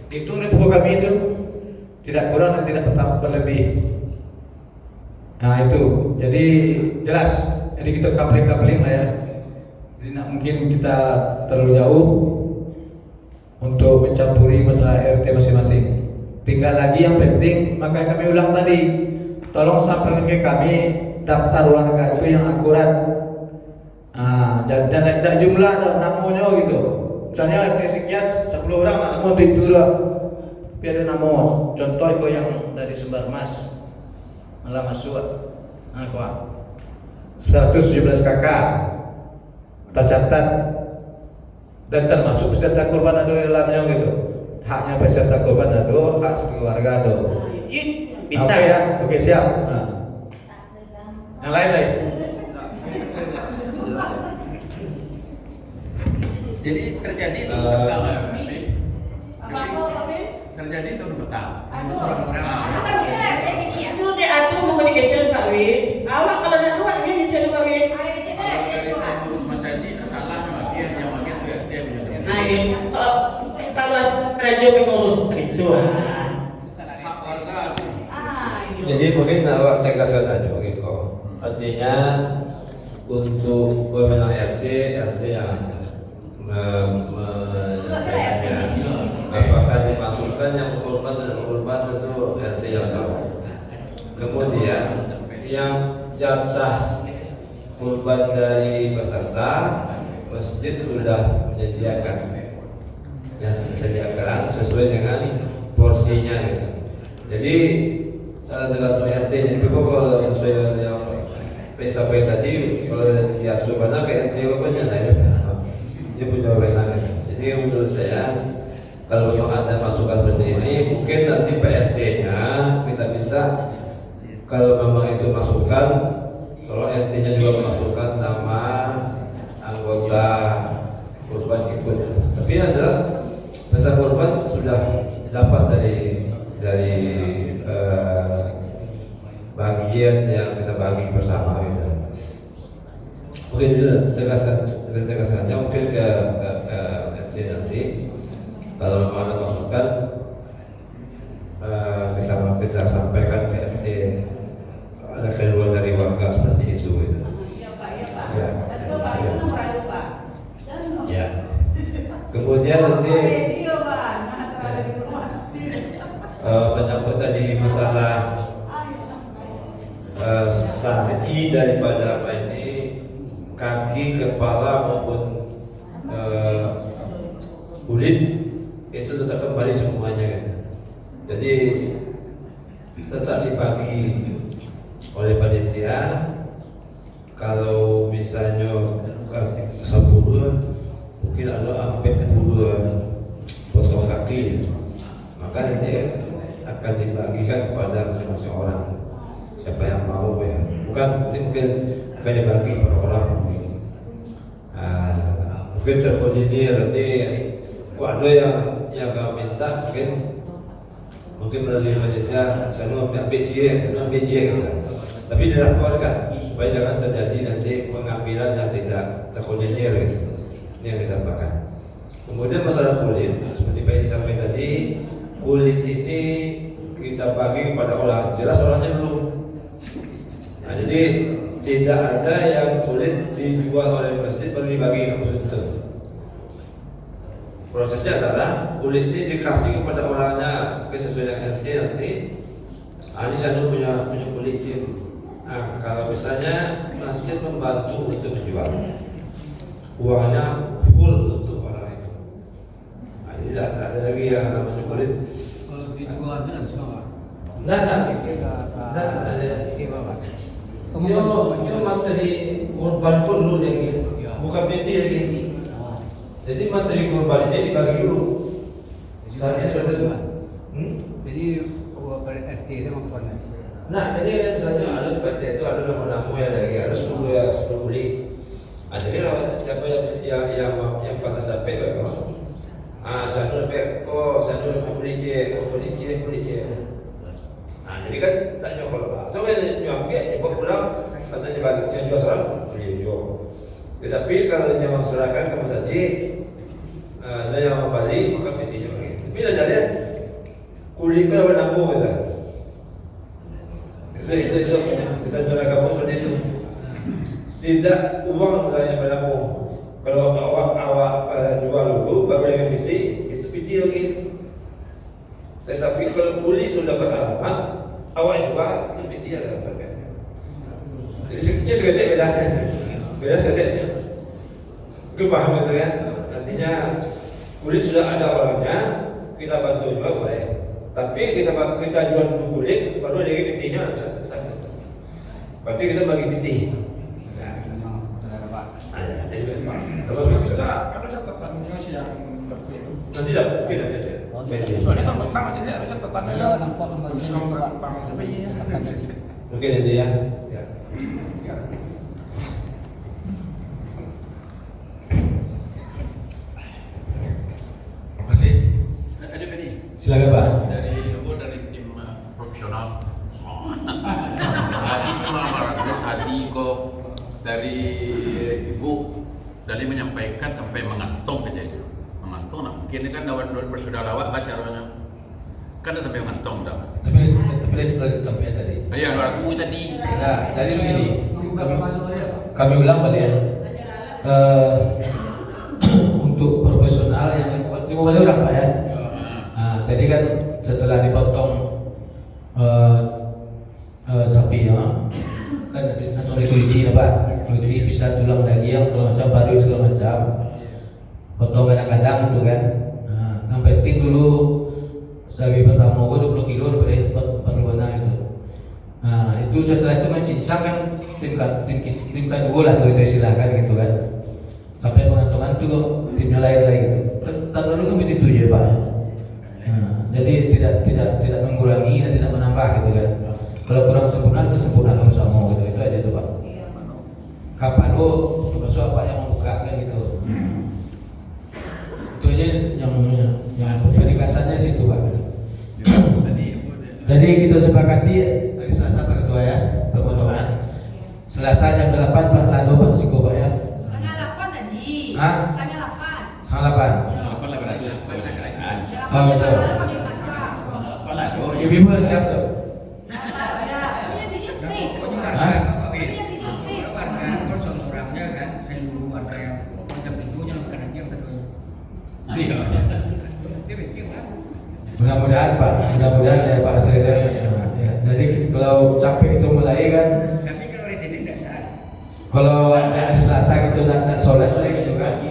di buku kami itu. Tidak kurang dan tidak berlebih. Nah itu, jadi jelas. Jadi kita coupling lah ya. Jadi tidak mungkin kita terlalu jauh untuk mencampuri masalah RT masing-masing. Tinggal lagi yang penting, makanya kami ulang tadi, tolong sampaikan ke kami daftar warga itu yang akurat. Dan tidak jumlah namanya gitu. Misalnya RT sekian 10 orang, nama itu lah. Tapi ada nama, contoh itu yang dari Sumber Mas malah masuk 117 kakak tercatat dan termasuk peserta korban ada di dalamnya gitu. Haknya peserta korban ada, hak sekeluarga ada. Oke ya, oke siap. Yang lain. Jadi terjadi itu terjadi itu pertama. Masa bisa kayak gini ya? Itu diatur mau dikejar Pak Wis. Awak kalau nak luar ini dikejar Pak Wis. Mas Haji salah dia yang bagian itu dia punya. Nah ini kalau radio pengurus itu. Hak warga. Jadi mungkin awak tegaskan aja begitu. Artinya untuk wewenang RT yang menyelesaikannya. Apakah dimasukkan yang korban dan korban itu RT yang tahu. Kemudian yang jatah korban dari peserta masjid sudah menyediakan, disediakan sesuai dengan porsinya gitu. Jadi tergantung RT. Jadi kalau sesuai yang sampai tadi dia coba ke RT korbannya dia punya wewenang. Jadi menurut saya kalau memang ada masukan seperti ini, mungkin nanti PRT-nya kita minta kalau memang itu masukan, kalau RT-nya juga memasukkan nama anggota korban ikut. Tapi yang jelas besar korban sudah dapat dari bagian yang kita bagi bersama gitu. Mungkin itu tegaskan saja mungkin ke RT nanti. Kalau memang ada masukan kita sampaikan ke RT ada keluar dari warga seperti itu gitu. Ya. Kemudian nanti menyangkut tadi masalah syar'i daripada apa ini, kaki, kepala maupun kulit itu tetap kembali semuanya gitu. Jadi tetap dibagi oleh panitia. Kalau misalnya 10 mungkin ada sampai 10 potong kaki, maka nanti akan dibagikan kepada masing-masing orang siapa yang mau ya. Bukan ini mungkin dibagi per orang mungkin. Mungkin terkoordinir nanti ada yang kau minta mungkin melalui panitia saya ambil BJ gitu. Tapi dilaporkan supaya jangan terjadi nanti pengambilan yang tidak terkoordinir gitu. Ini yang kita lakukan. Kemudian masalah kulit seperti Pak ini sampai tadi, kulit ini kita bagi kepada orang, jelas orangnya dulu. Nah, jadi tidak ada yang kulit dijual oleh masjid baru dibagi maksud itu. prosesnya adalah kulit ini dikasih kepada orangnya sesuai dengan RT nanti. Ini saya punya kulit C. Nah, kalau misalnya masjid membantu untuk menjual, uangnya full untuk orang itu. Nah, jadi tidak ada lagi yang namanya kulit. Kalau dijual itu ada semua. Tidak ada. Yo masih di korban full dulu lagi, bukan binti lagi. Jadi materi korban ini dibagi dulu. Misalnya seperti itu. Jadi RT itu maksudnya. Nah, jadi misalnya ada seperti itu, ada nama-nama yang lagi harus 10 kulit. Nah, jadi siapa yang patah sampai itu, satu sampai kulit C. Nah, jadi kan tanya kalau sampai nyampe, coba pulang, pasnya dibagi yang jual seorang kulit jual. Tetapi kalau yang serahkan ke Mas Haji, ada yang membalik maka visinya begitu. Tapi jadi kulit kita bernambung kita. Itu kita jual kamu seperti itu. Tidak uang misalnya bernambung. Kalau awak jual dulu baru dengan visi, itu visi lagi. Tetapi kalau kulit sudah bersalaman, awak jual itu visi ada berbeda. Jadi sekecil beda sekecilnya. Paham gitu kan? Artinya kulit sudah ada orangnya, kita bantu jual boleh. Tapi kita jual dulu kulit, baru lagi pitinya bisa. Berarti kita bagi piti. Jadi terus bisa kalau catatannya sih yang lebih. nanti dapat mungkin ada. Soalnya kan Bang masih ada catatannya. Ada nampak Mungkin aja ya. Ada Beni. Silakan Pak. Dari tim profesional. Tadi memang tadi kok dari Ibu dari menyampaikan sampai mengantung aja. Mengantung, nah mungkin kan dawan bersudah lawak baca caranya. Kan sampai mengantung dah. Tapi seperti sampai tadi. Iya, aku tadi. Nah, jadi begini. ya. Kami ulang balik ya. Untuk profesional yang 5 kali orang Pak ya. Nah, jadi kan setelah dipotong sapinya kan langsung dikuliti ya Pak. Kuliti bisa tulang daging segala macam, paru segala macam. Potong kadang-kadang itu kan. Nah, yang penting dulu sapi pertama gua 20 kilo boleh perluana itu. Nah, itu setelah itu mencincang kan tim kedua lah tuh itu silakan gitu kan. Sampai pengantongan tuh timnya lain lagi gitu. Tahun lalu kami itu ya Pak. Nah, jadi tidak mengurangi dan tidak menambah gitu kan. Kalau kurang sempurna itu sempurna kalau sama gitu. Itu aja tuh Pak. Kapan termasuk apa yang membuka kan gitu. Itu aja yang penjelasannya situ Pak. Jadi kita sepakati dari Selasa Pak Ketua ya, pemotongan. Selasa jam 8 Pak Lado Pak Siko Pak ya. Tanggal 8 tadi. Hah? Tanggal 8. Tanggal 8. Apa lah berarti kerajaan. Oh betul. Apa lah do? Ibu siap tuh. Mudah-mudahan Pak, mudah-mudahan ya Pak Sreda. Ya. Jadi kalau capek itu mulai kan. Tapi kalau di sini tidak sah. Kalau ada hari Selasa gitu nak sholat lah gitu kan.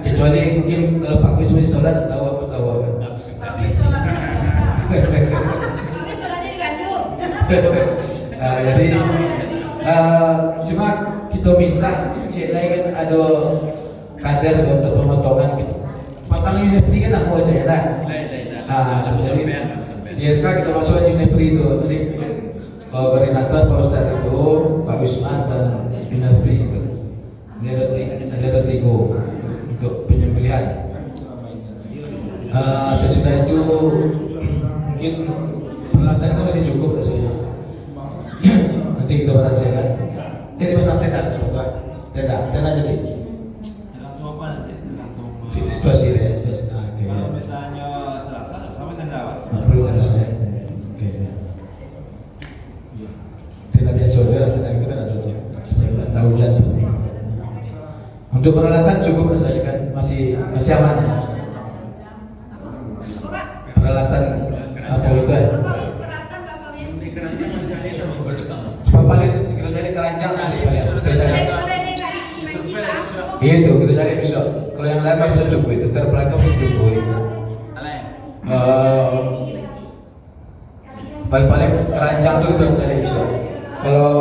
Kecuali mungkin kalau Pak Wis masih sholat tahu apa tahu kan. Habis sholatnya di Bandung. Nah, jadi cuma kita minta cek lagi kan ada kader untuk pemotongan gitu. Potong Unifree kan aku aja ya lah. Jadi di SK kita masukkan Unifree itu. Jadi koordinator Pak Ustadz itu Pak Wisman dan Unifree itu. Ini ada 3 untuk penyembelihan. Sesudah itu mungkin peralatan itu masih cukup rasanya. Nanti kita rahasiakan. Jadi pasang tenda, Pak. Tenda jadi. Situasi ya, situasi. Kalau misalnya Selasa sampai tenda Pak. Perlu tenda ya. Oke. Tenda biasa aja lah, tenda itu kan ada tuh. Saya nggak tahu hujan. Untuk peralatan cukup rasanya kan. masih aman ya. Peralatan apa itu ya? Paling kita cari keranjang itu kita cari besok. Kalau yang lain bisa cukup itu terpelanggan bisa cukup. Paling keranjang itu kita cari besok. Kalau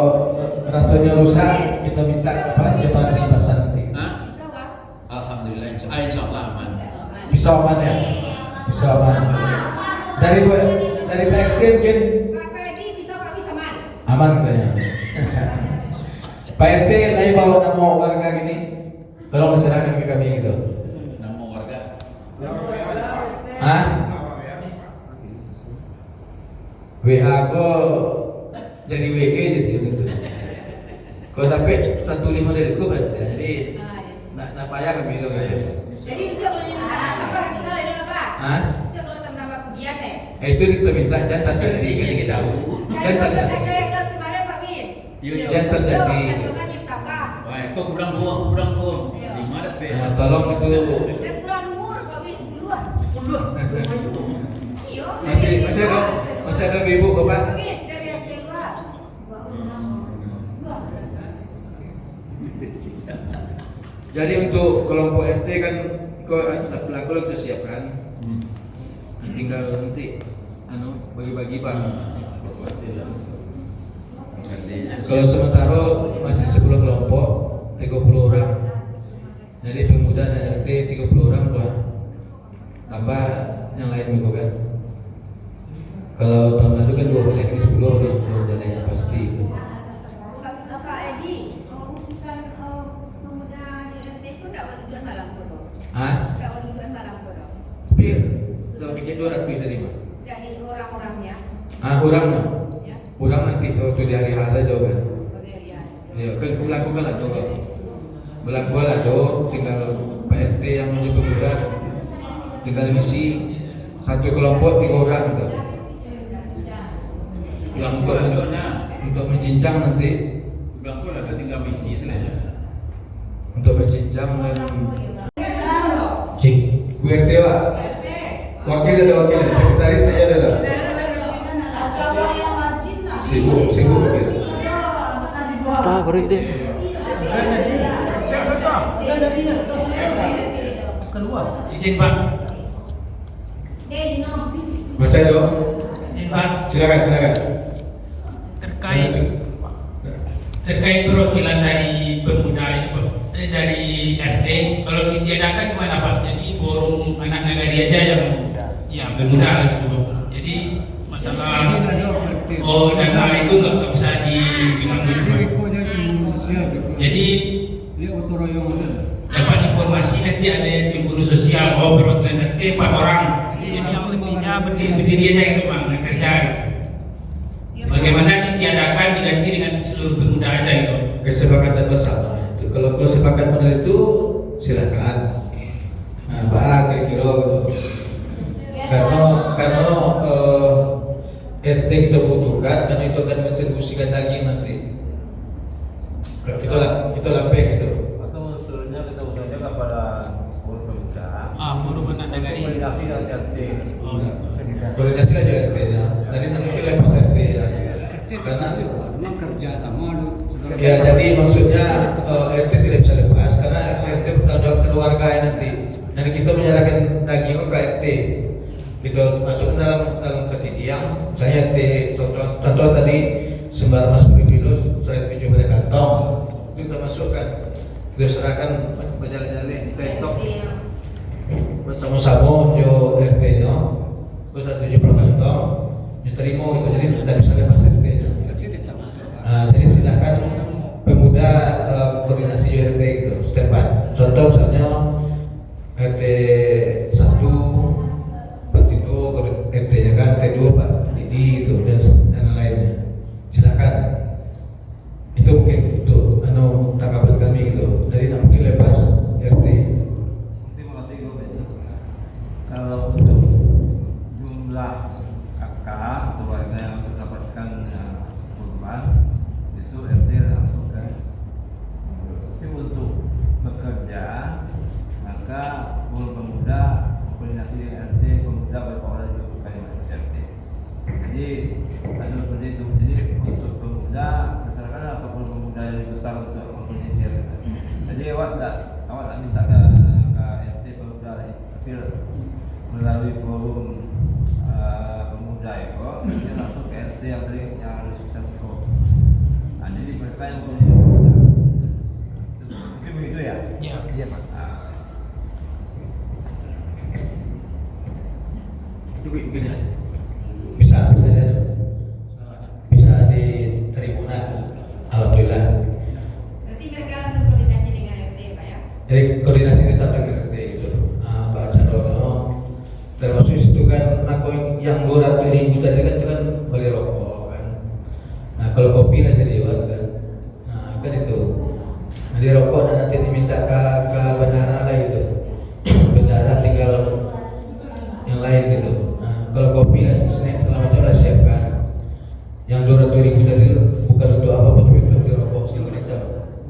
rasanya rusak kita minta kepada Jepang di pasar nanti. Alhamdulillah, insyaallah aman. Bisa aman ya, bisa aman. Dari PRT mungkin aman katanya. Pak RT lagi bawa nama warga gini, tolong diserahkan ke kami gitu. Nama warga? Hah? WA kok jadi WE jadi gitu. Kalau tapi tak tulis modelku jadi nak payah kami itu gitu. Jadi bisa apa bisa ada apa? Hah? Bisa kalau tambah kegiatan ya? Itu kita minta jangan terjadi kan kita tahu. Jangan terjadi. Kemarin Pak Mis. Jangan terjadi. Wah, kok kurang buang. Di mana pe? Nah, tolong itu Kurang umur Pak Mis duluan. masih ada ibu bapak. Pak Mis dari RT luar. Jadi untuk kelompok RT kan pelaku kita siapkan. Tinggal nanti bagi-bagi bang. Kalau sementara masih 10 kelompok 30 orang. Jadi pemuda dan RT 30 orang doang. Tambah yang lain juga kan. Kalau tahun lalu kan 20 ini 10 orang sudah yang pasti. Bapak Edi, urusan pemuda di RT itu tidak bertujuan malam bodoh. Hah? Tidak bertujuan malam bodoh. Tapi kalau kecil 200 dari mana? Jadi orang-orangnya. Orangnya. Ya. Orang nanti waktu di hari hari jauh kan. Berdirian. Ya kan melakukan lah jauh. Melakukan lah jauh. Tinggal Pak RT yang menjadi pemuda. Tinggal misi satu kelompok 3 orang gitu. Yang untuk mencincang nanti. Belakang ada tinggal misi saja. Untuk mencincang dan cik. RT pak. Wakil ada wakil, sekretaris aja ada. Sibuk mungkin. Tak beri deh. Izin Pak. Mas Edo. Izin Pak. Silakan. Terkait perwakilan dari pemuda itu dari RT, kalau ditiadakan gimana Pak? Jadi forum anak nagari aja yang pemuda gitu. Jadi masalah dana itu nggak bisa dibilang gitu. Jadi dapat informasi nanti ada yang cemburu sosial, perwakilan RT 4 orang. Jadi yang pentingnya berdiri aja itu Bang, nggak kerja. Bagaimana ditiadakan diganti dengan seluruh pemuda aja itu? Kesepakatan bersama. Kalau kesepakatan model itu silakan. Nah, kira-kira karena RT kita butuhkan karena itu akan mendistribusikan daging nanti. Kita lapeh gitu. Atau usulnya kita usulnya kepada forum pemuda. Forum anak nagari. Koordinasi dengan RT. Koordinasi aja RT-nya. Tadi nanti lepas RT ya. Karena memang kerja sama ya jadi maksudnya RT tidak bisa lepas karena RT bertanggung jawab keluarga nanti. Dan kita menyerahkan daging ke RT. Kita masuk dalam ketidian. Misalnya RT contoh tadi Sembar Mas Pemilu surat 7 pada kantong itu kita masukkan, kita serahkan berjalan-jalan TikTok bersama-sama jo RT nya terus 70 kantong diterima gitu, jadi tidak bisa lepas RT nya. Jadi silakan pemuda koordinasi RT gitu setempat. Contoh misalnya RT 1 Pak Tito, RT nya kan RT 2 Pak Didi itu dan lainnya. Silakan. Itu mungkin untuk tanggapan kami gitu. Jadi tidak mungkin lepas RT. Terima kasih Gubernur. Kalau untuk jumlah kakak keluarga yang mendapatkan korban itu RT langsung kan. Tapi untuk bekerja maka Jadi ada seperti itu. Jadi untuk pemuda, misalkan apapun pemuda yang lebih besar untuk volunteer. Jadi awak tak minta ke RT pemuda ni, tapi melalui forum pemuda itu, dia langsung ke RT yang tadi yang ada sukses itu. Jadi mereka yang punya pemuda. Mungkin begitu ya? Iya Pak. Juga bisa diterima lah. Alhamdulillah. Berarti mereka langsung koordinasi dengan RT Pak ya? Jadi koordinasi tetap dengan RT itu. Pak Chandrono termasuk itu kan aku yang 200.000 tadi kan itu kan beli rokok kan. Nah kalau kopi nasi lewat kan. Nah kan itu. Nah di rokok dan nanti diminta ke bendahara lah gitu. Bendahara tinggal yang lain gitu. Kalau kopi dan snack segala macam udah siapkan. Yang 200.000 tadi bukan untuk apa-apa, tapi untuk beli rokok segala macam.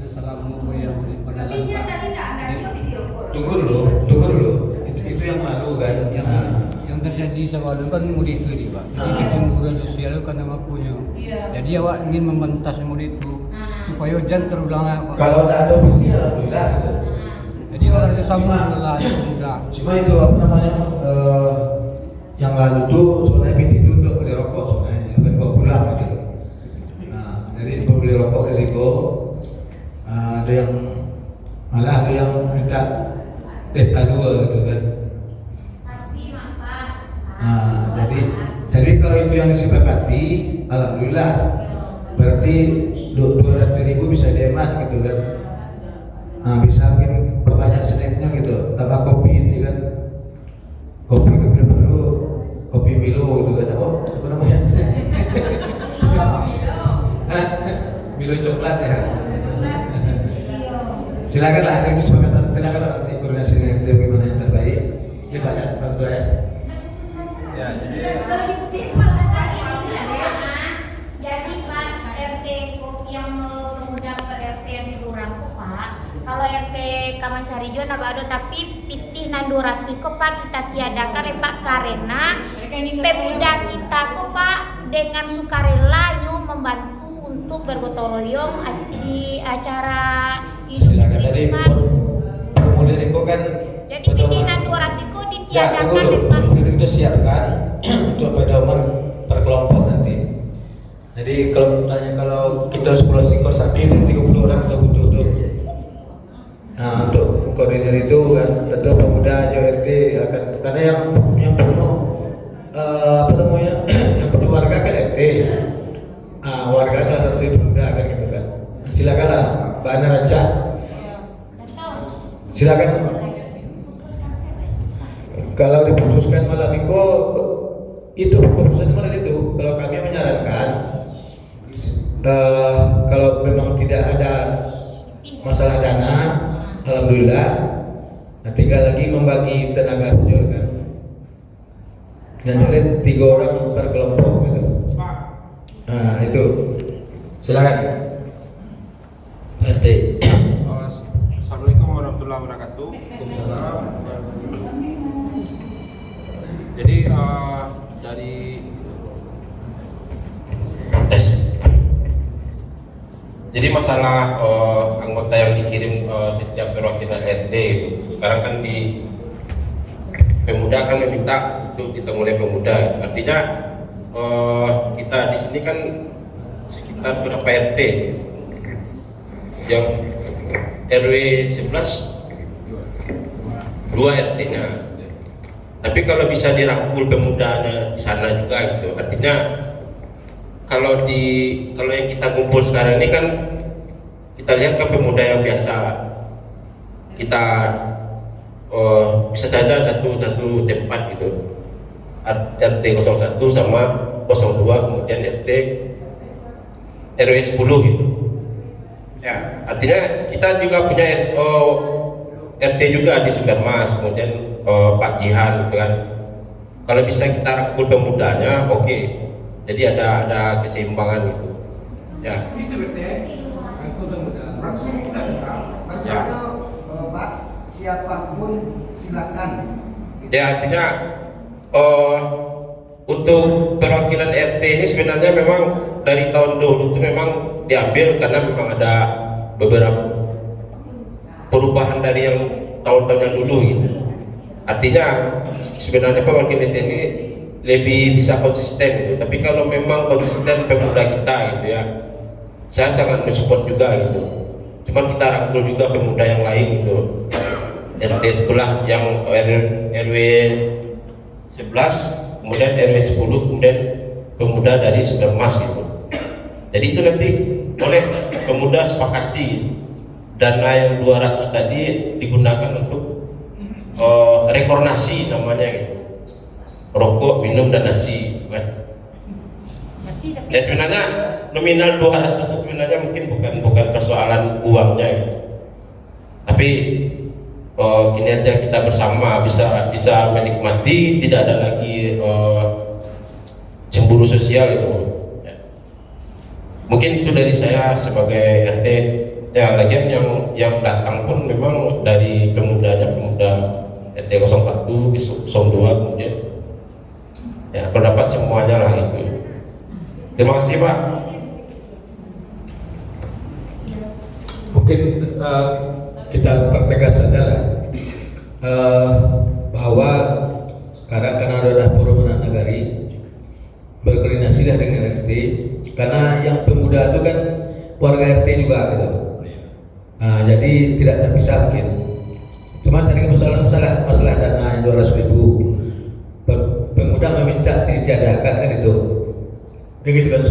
Selama yang berjalan Tapi Pak. tadi tak ada dia di rokok. Tunggu dulu. Itu yang lalu kan. Yang terjadi sebelum kan mudik itu dia Pak. Jadi kita hubungan sosial itu karena makunya. Iya. Jadi awak ingin membentas mudik itu supaya jangan terulang Pak. Kalau tidak ada bukti alhamdulillah gitu. Jadi awak harus sama lah pemuda. Cuma itu apa namanya yang lalu tuh sebenarnya PT itu untuk beli rokok sebenarnya bukan bawa pulang gitu. Nah jadi beli rokok risiko. Ada yang malah ada yang minta teh talua gitu kan. Nah, jadi kalau itu yang disepakati, alhamdulillah berarti 200.000 bisa dihemat gitu kan. Nah, bisa mungkin banyak snacknya gitu, tambah kopi itu kan. Kopi perlu kopi Milo gitu kan, apa namanya? Milo coklat ya. Silakanlah ada kesepakatan, silakan nanti koordinasi dengan RT bagaimana yang terbaik. Ya banyak terbaik. Ya, jadi Jadi Pak RT yang pemuda RT yang dikurang Pak. Kalau RT Kamancarijo napa ada tapi pitih nandurati kok Pak kita tiadakan Pak karena pemuda kita kok Pak dengan sukarela membantu untuk bergotong royong di acara Silakan tadi formulir itu kan. Jadi pimpinan 200 itu ditiadakan Pak. Formulir itu siapkan untuk pedoman per kelompok nanti. Jadi kalau tanya kalau kita 10 ekor sapi itu 30 orang kita butuh tuh. Nah untuk koordinir itu kan tentu pemuda JRT akan karena yang penuh apa namanya yang penuh warga kan RT. Warga salah satu pemuda kan gitu kan. Silakanlah Mbak Ana Raja. Silakan. Kalau diputuskan malam itu keputusan malam itu. Kalau kami menyarankan kalau memang tidak ada masalah dana, alhamdulillah. Nah, tinggal lagi membagi tenaga saja kan. Dan jadi 3 orang per kelompok gitu. Nah itu silakan RT. Assalamualaikum warahmatullahi wabarakatuh. Jadi dari jadi masalah anggota yang dikirim setiap perwakilan RT sekarang kan di pemuda kan meminta itu kita mulai pemuda, artinya kita di sini kan sekitar berapa RT yang RW 11 2 RT-nya, tapi kalau bisa dirangkul pemudanya di sana juga gitu, artinya kalau yang kita kumpul sekarang ini kan kita lihat kan pemuda yang biasa kita bisa saja satu tempat gitu, RT 01 sama 02 kemudian RT RW 10 gitu ya, artinya kita juga punya RT juga di Sumbermas, kemudian Pak Jihan gitu kan. Kalau bisa kita rangkul pemudanya oke. Jadi ada keseimbangan gitu ya. Maksudnya Pak, siapapun silakan. Ya artinya untuk perwakilan RT ini sebenarnya memang dari tahun dulu itu memang diambil karena memang ada beberapa perubahan dari yang tahun-tahun yang dulu gitu. Artinya sebenarnya perwakilan RT ini lebih bisa konsisten gitu. Tapi kalau memang konsisten pemuda kita gitu ya, saya sangat mensupport juga gitu. Cuman kita rangkul juga pemuda yang lain gitu, RT sebelah yang RW 11, kemudian RW 10, kemudian pemuda dari Sumbermas gitu. Jadi itu nanti oleh pemuda sepakati dana yang 200 tadi digunakan untuk rekornasi namanya gitu, rokok, minum dan nasi kan. Ya sebenarnya nominal 200 itu sebenarnya mungkin bukan persoalan uangnya gitu. Tapi kinerja kita bersama bisa menikmati, tidak ada lagi cemburu sosial itu. Mungkin itu dari saya sebagai RT. Ya lagian yang datang pun memang dari pemuda RT 01, 02 kemudian ya pendapat semuanya lah itu. Terima kasih Pak. Mungkin kita pertegas saja lah bahwa sekarang karena ada forum anak nagari, berkoordinasilah dengan RT, karena yang pemuda itu kan warga RT juga gitu. Nah, jadi tidak terpisah mungkin. Cuma tadi masalah dana yang 200.000, pemuda meminta ditiadakan kan itu. Begitu kan?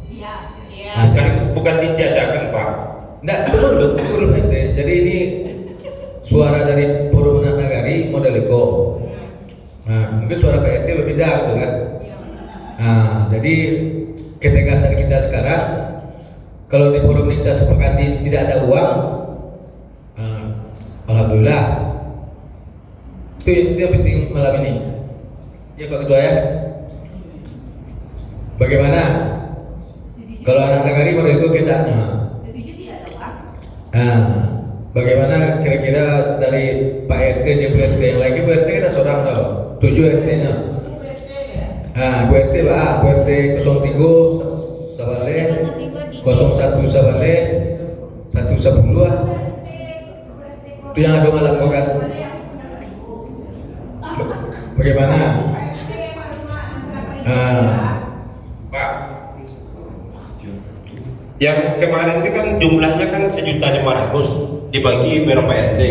Iya. Nah, Bukan ditiadakan Pak. Enggak, betul RT. Jadi ini suara dari forum anak nagari model Eko. Nah, mungkin suara Pak RT berbeda gitu kan. Nah, jadi ketegasan kita sekarang, kalau di forum ini kita sepakati tidak ada uang, alhamdulillah. Itu yang penting malam ini. Ya Pak Ketua ya. Bagaimana kalau anak nagari model itu kendaknya? Nah, bagaimana kira-kira dari Pak RT dan Bu RT yang lagi? Bu RT kita seorang tahu, 7 RT-nya. Nah, Bu RT Pak, Bu RT 03 Sabale, 01 Sabale, 1 Sabulua. Itu yang ada malam kan? Bagaimana? Pak, yang kemarin itu kan jumlahnya kan 1.500.000 dibagi berapa RT.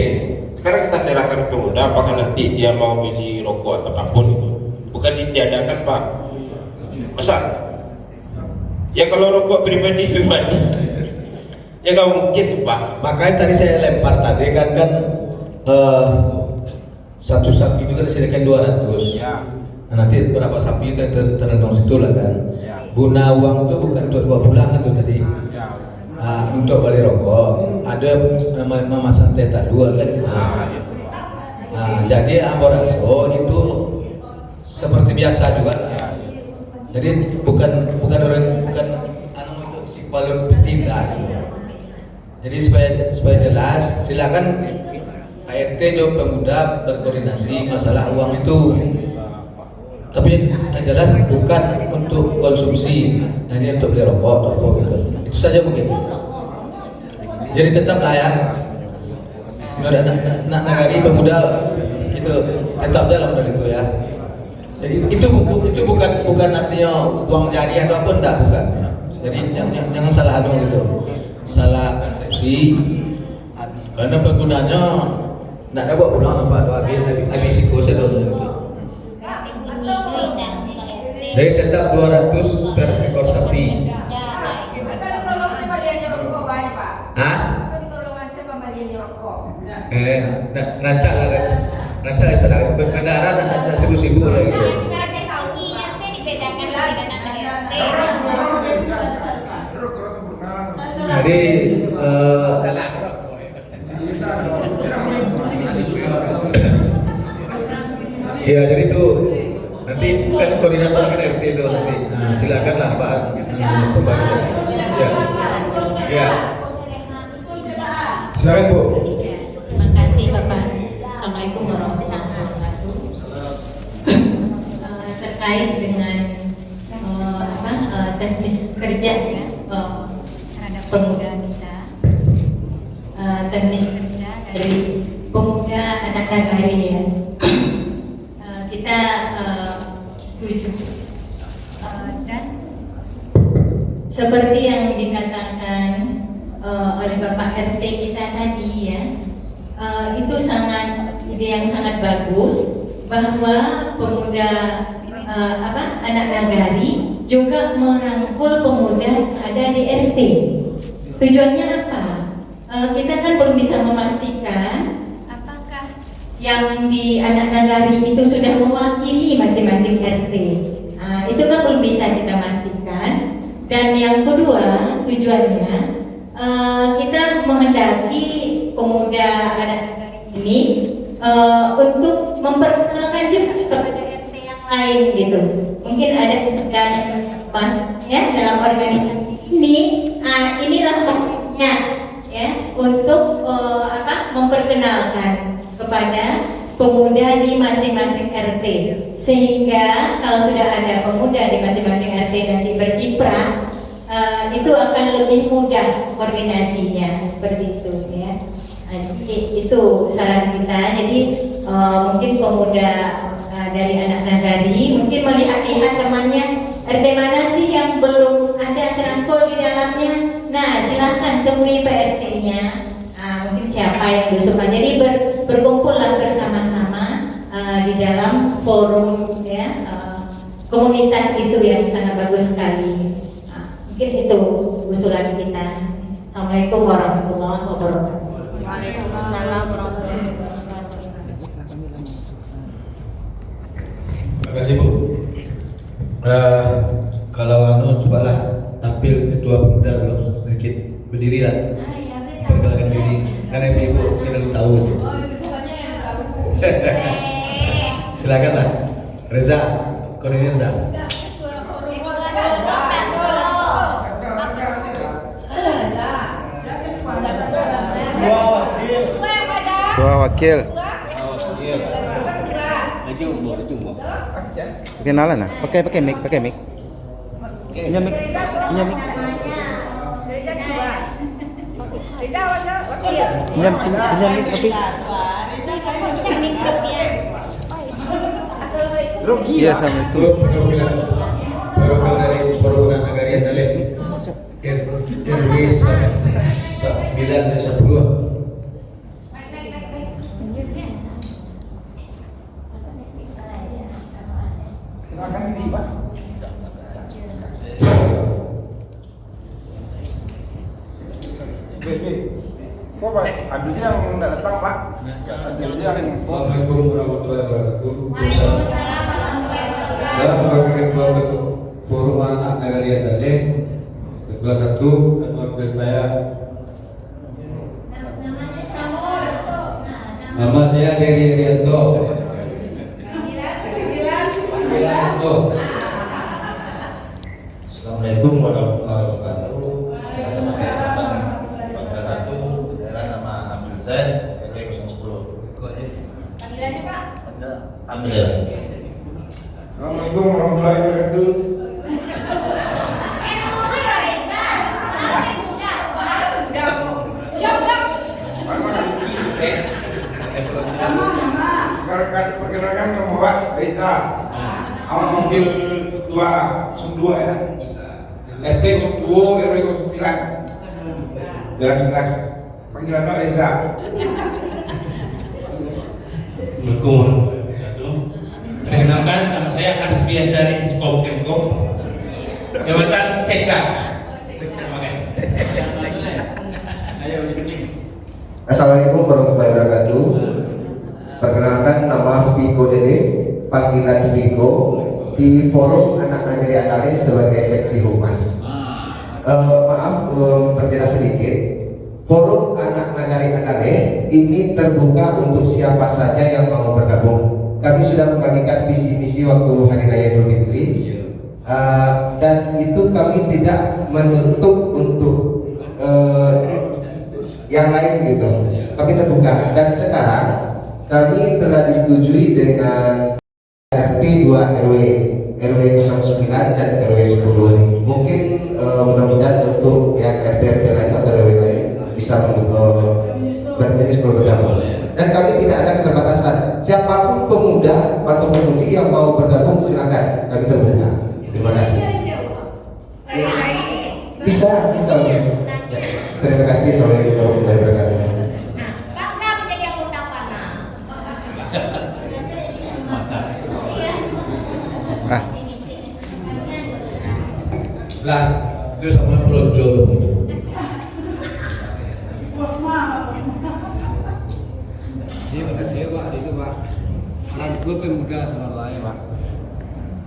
Sekarang kita serahkan ke pemuda, apakah nanti dia mau beli rokok atau apapun itu. Bukan ditiadakan Pak. Masa? Ya kalau rokok pribadi ya nggak mungkin Pak. Makanya tadi saya lempar tadi kan satu sapi itu kan disediakan 200. Ya. Nah, nanti berapa sapi itu terhitung situ lah kan. Ya. Guna uang itu bukan untuk 2 bulan itu tadi. Ya. Untuk beli rokok. Ada memasang teta 2 kan. Jadi amboraso itu seperti biasa juga. Ya. Jadi bukan untuk si paling bertindak. Jadi supaya jelas, silakan Pak RT juga pemuda berkoordinasi masalah uang itu. Tapi yang jelas bukan untuk konsumsi, hanya untuk beli rokok atau apa gitu. Itu saja mungkin. Jadi tetaplah ya. Nak nagari pemuda itu tetap dalam dari itu ya. Jadi itu bukan artinya uang jari atau apa, enggak, bukan. Jadi jangan salah adung gitu. Salah persepsi. Karena penggunanya enggak ada buat pulang apa habis ikut sedon. Jadi tetap 200 per ekor sapi. Rancak lah sedang berbedaan ada sibuk-sibuk lagi. Jadi ya jadi itu nanti kan koordinator kan RT itu nanti. Nah, silakanlah Pak pembantu. Ya. Silakan Bu. Terima kasih Bapak. Assalamualaikum warahmatullahi wabarakatuh. Terkait dengan kerja ya terhadap pemuda kita, teknis kerja dari pemuda anak nagari ya. Kita setuju dan seperti yang dikatakan oleh Bapak RT kita tadi ya, itu ide yang sangat bagus bahwa pemuda anak nagari juga merangkul pemuda ada di RT. Tujuannya apa? Kita kan belum bisa memastikan apakah yang di anak nagari itu sudah mewakili masing-masing RT. Itu kan belum bisa kita pastikan. Dan yang kedua tujuannya kita menghendaki pemuda anak nagari ini untuk memperkenalkan juga kepada RT yang lain gitu. Mungkin ada mas ya dalam organisasi ini, inilah pokoknya ya untuk memperkenalkan kepada pemuda di masing-masing RT, sehingga kalau sudah ada pemuda di masing-masing RT nanti berkiprah, itu akan lebih mudah koordinasinya seperti itu ya. Itu saran kita. Jadi mungkin pemuda dari anak nagari mungkin melihat temannya RT mana sih yang belum ada terangkul di dalamnya. Nah, silahkan temui PRT-nya. Mungkin siapa yang diusulkan. Jadi berkumpullah bersama-sama di dalam forum ya, komunitas itu yang sangat bagus sekali. Mungkin itu usulan kita. Assalamualaikum warahmatullahi wabarakatuh. Waalaikumsalam warahmatullahi wabarakatuh. Terima kasih Bu. Kalau cobalah tampil ketua pemuda dulu sedikit berdiri lah. Perkenalkan diri karena ibu kita tahu. Silakanlah Reza, koordinator Reza. Ketua wakil. Kenalan lah. Pakai mic. Punya mic. Punya mic. Iya, assalamualaikum. Perwakilan dari Perwakilan Nagari Andale RW 9 dan 10. Kok Pak, adunya yang nggak datang Pak? Adunya yang Assalamualaikum warahmatullahi wabarakatuh. Saya sebagai ketua forum anak nagari Andale, ketua 1 dan wakil saya. Nama saya Dery Rianto. Assalamualaikum warahmatullahi wabarakatuh. Saya sebagai sahabat 41 adalah nama Amil Zain RW 010. Panggilannya Pak? Amil. Assalamualaikum warahmatullahi wabarakatuh. Perkenalkan nama Reza. Awal mobil ketua 02 ya. RT 02 RW 09. Jalan Dinas. Panggilan Pak Reza. Assalamualaikum warahmatullahi wabarakatuh. Perkenalkan, nama saya Asbias dari Diskop Kemkop, jabatan Sekda. Terima kasih. Assalamualaikum warahmatullahi wabarakatuh. Perkenalkan, nama Viko Dede, panggilan Viko, di forum anak nagari Andale sebagai seksi humas. Maaf, perjelas sedikit. Forum anak nagari Andale ini terbuka untuk siapa saja yang mau bergabung. Kami sudah membagikan visi misi waktu Hari Raya Idul Fitri, dan itu kami tidak menutup untuk yang lain gitu. Kami terbuka, dan sekarang kami telah disetujui dengan RT 2 RW 09 dan RW 10. mungkin mudah-mudahan untuk yang RT lain atau RW lain bisa berjenis bergabung. Dan kami tidak ada keterbatasan. Siapapun pemuda atau pemudi yang mau bergabung silakan, kami terbuka. Terima kasih. Ya. Bisa. Ya. Terima kasih. Assalamualaikum warahmatullahi wabarakatuh. Bangga menjadi anggota PANA. Lah, itu sama projo. Jadi makasih Pak, itu Pak. Orang tua pemuda sama lain Pak.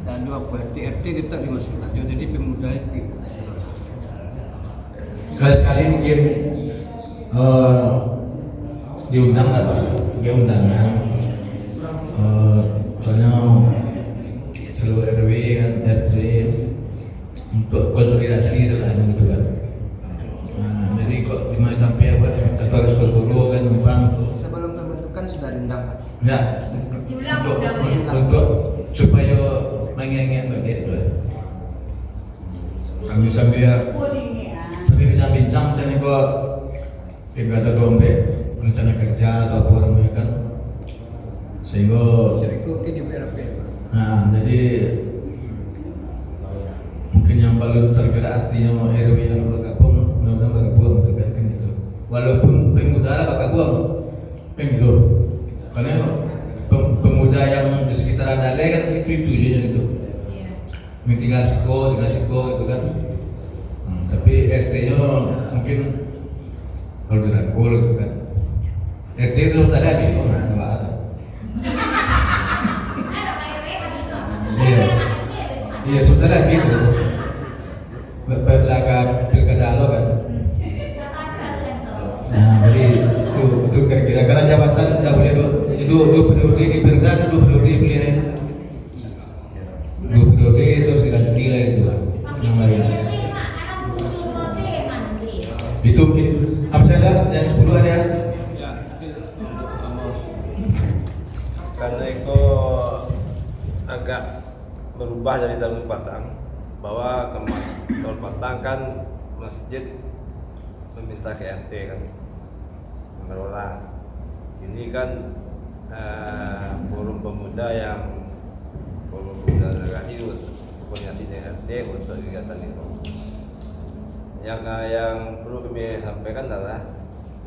Dan dua RT kita dimasukkan. Jadi pemuda itu. Sekali mungkin diundang lah Pak, dia undangan. Soalnya seluruh RW kan RT untuk konsolidasi setelahnya gitu kan. Nah, jadi kok dimana sampai apa atau harus ke Solo kan memang Sebelum pembentukan sudah diundang Pak. ya untuk supaya mengingat begitu. Sambil bisa bincang misalnya kok tiga atau gombe rencana kerja atau apa namanya kan, sehingga nah jadi mungkin yang paling tergerak hatinya RW yang bergabung mudah-mudahan bergabung kan gitu, walaupun pemuda lah bergabung gitu, karena pemuda yang di sekitaran Dale kan itu aja gitu, tinggal siko gitu kan. Tapi RT-nya mungkin kalau dirangkul gitu kan. RT itu tadi ada itu nggak ada. Iya sudah ada gitu. Belakang pilkada lo kan. Nah jadi itu kira-kira karena jabatan tidak boleh dua periode di Perda atau 2 periode pilihan. 2 periode terus diganti lah itu namanya. Itu mungkin apa saja yang 10 ada ya? Karena itu agak berubah dari tahun Patang, bahwa tahun Patang kan masjid meminta ke RT kan mengelola. Ini kan forum pemuda negara itu koordinasi dengan RT untuk kegiatan itu. Yang perlu kami sampaikan adalah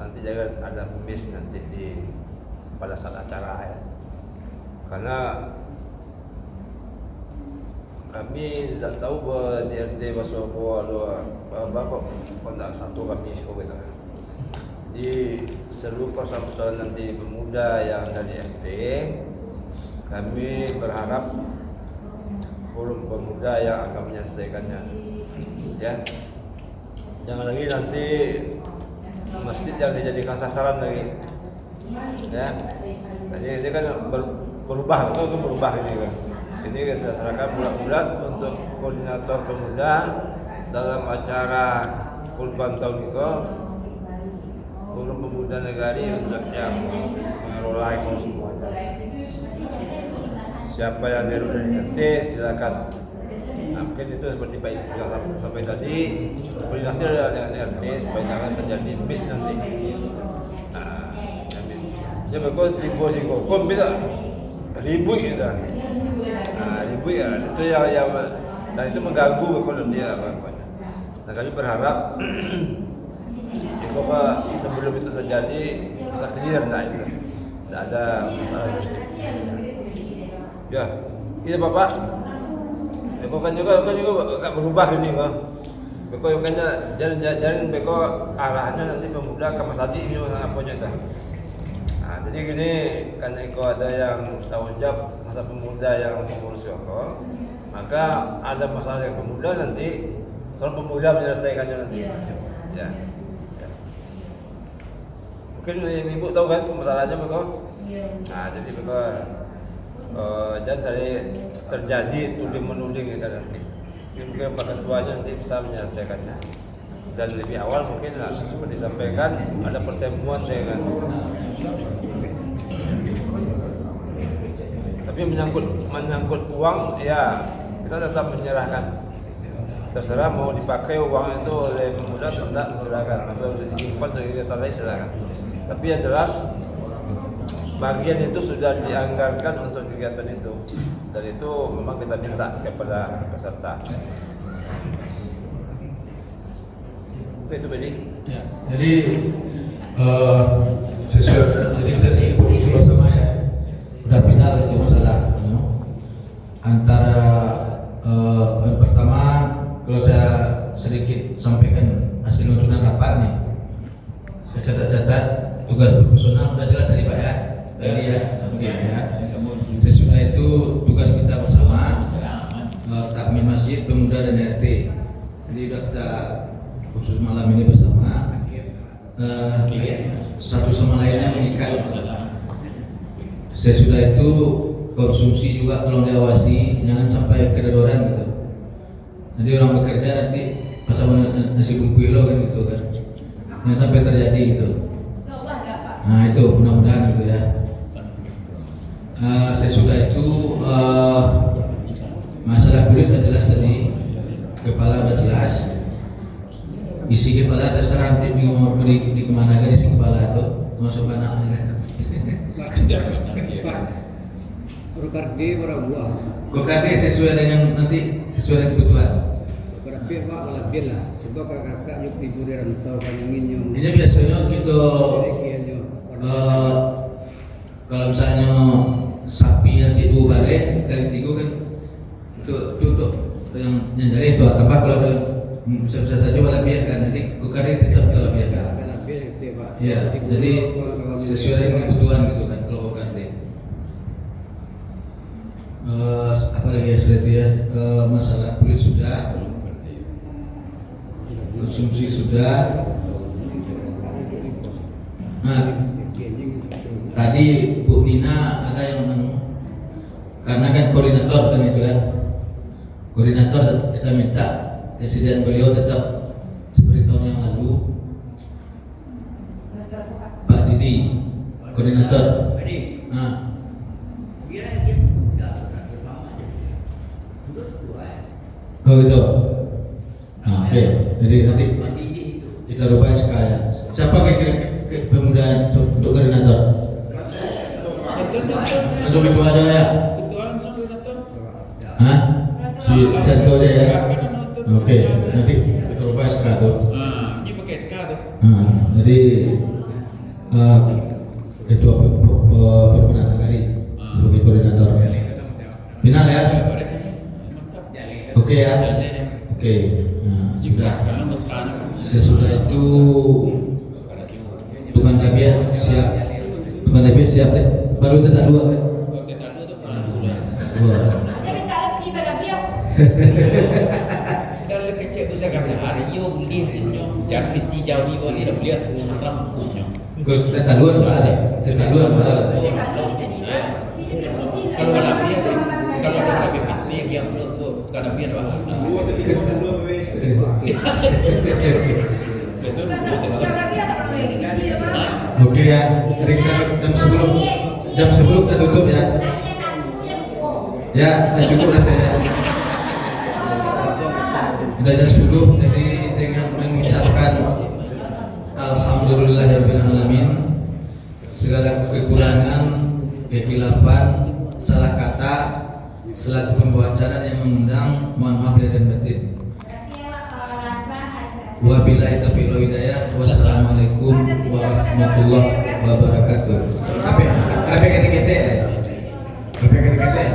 nanti jangan ada miss nanti pada saat acara ya, karena kami tidak tahu bahwa di RT Basopo Bapak kontak satu kami gitu. Di seluruh persoalan nanti pemuda yang dari RT, kami berharap forum pemuda yang akan menyelesaikannya ya. Jangan lagi nanti masjid yang dijadikan sasaran lagi, ya. Jadi ini kan berubah ini kan. Ini kita serahkan bulat-bulat untuk koordinator pemuda dalam acara Kulban tahun itu, forum pemuda negari untuk yang mengelola itu semuanya. Siapa yang dari RT silakan. Nah, mungkin itu seperti Pak Ibu yang sampai tadi, koordinasi dengan RT supaya jangan terjadi miss nanti. Nah, ya betul ribu kok bisa ribu gitu. Nah, ribu ya itu yang dan itu mengganggu kalau dia apa. Nah, kami berharap sebelum itu terjadi bisa clear gitu. Tidak ada masalah. Ya, ini Bapak. Beko kan juga agak berubah ini kok. Beko kan jangan beko arahnya nanti pemuda ke Mas Adi ini apanya dah. Nah, jadi gini karena itu ada yang tanggung jawab masa pemuda yang mengurus Beko, maka ada masalah yang pemuda nanti soal pemuda menyelesaikannya nanti. Ya. Mungkin Ibu tahu kan masalahnya Beko? Nah, jadi Beko dan saya terjadi tuding-menuding kita nanti. Mungkin Pak Ketuanya nanti bisa menyelesaikannya. Dan lebih awal mungkin seperti disampaikan ada pertemuan saya kan. Tapi menyangkut uang ya kita tetap menyerahkan. terserah mau dipakai uang itu oleh pemuda atau tidak, silakan. Atau disimpan atau kegiatan lain, silakan. Tapi yang jelas bagian itu sudah dianggarkan untuk kegiatan itu, dan itu memang kita minta kepada peserta. Itu Bedi. Ya, jadi jadi kita sih putus bersama ya, udah final itu masalah antara yang pertama, kalau saya sedikit sampaikan hasil nontonan rapat nih, saya catat-catat tugas profesional udah jelas tadi Pak ya, tadi ya, oke ya. Sesudah itu tugas kita bersama takmir masjid, pemuda dan RT. Jadi udah kita khusus malam ini bersama, satu sama lainnya mengikat. Sesudah itu konsumsi juga tolong diawasi, jangan sampai kedodoran gitu. Nanti orang bekerja nanti pas sama nasi bungkus lo kan gitu kan, jangan sampai terjadi gitu. Nah itu mudah-mudahan gitu ya. Sesudah itu masalah kulit udah jelas tadi, kepala udah jelas. Isi kepala terserah nanti mau di kemana kan isi kepala itu masuk anaknya kan. Kokardi berapa? Kokardi sesuai dengan nanti sesuai dengan kebutuhan. Berapa Pak lebih lah. Sebab kakak yuk tidur di rantau kan ingin. Ini biasanya kita kalau misalnya sapi nanti itu bare kali 3 kan untuk yang nyari itu tambah kalau ada bisa saja lebih kan nanti kokardi tetap lebih kan. Ya, jadi sesuai dengan kebutuhan gitu kan kalau kokardi. Apa lagi ya sudah itu ya, masalah kulit sudah, konsumsi sudah. Nah, tadi Bu Nina ada yang karena kan koordinator kan itu kan, koordinator kita minta kesediaan beliau tetap seperti tahun yang lalu. Pak Didi, koordinator. Nah, oh gitu. Nah, oke. Jadi nanti kita rubah SK ya. Siapa kira-kira pemuda untuk koordinator? Langsung itu aja lah ya. Hah? Si satu aja ya. Oke. Nanti kita rubah SK tuh. Ini pakai SK tuh. Jadi ketua permanent Nagari sebagai koordinator. Final ya. Oke ya. Oke. Nah, sudah. Sesudah itu tukang tabiat siap. Tukang tabiat siap deh. Baru tetap 2 kan? Kalau kecil tu saya kata hari yo mungkin jadi jauh di bawah ni dah lihat rampunya. Kalau tetap 2 ada. Tetap 2 ada. Kalau ada bias, kalau ada bias ni dia perlu kalau bias bahan. Oke ya, jadi kita jam 10 kita tutup ya. Ya, sudah cukup lah saya. Sudah jam 10, jadi dengan mengucapkan Alhamdulillahirabbil alamin, segala kekurangan, kekhilafan, salah kata, selaku pembawa acara yang mengundang, mohon maaf lahir dan batin. Wabillahi taufiq wal hidayah. Wassalamualaikum warahmatullahi wabarakatuh. Apa kata-kata ya? Apa kata-kata?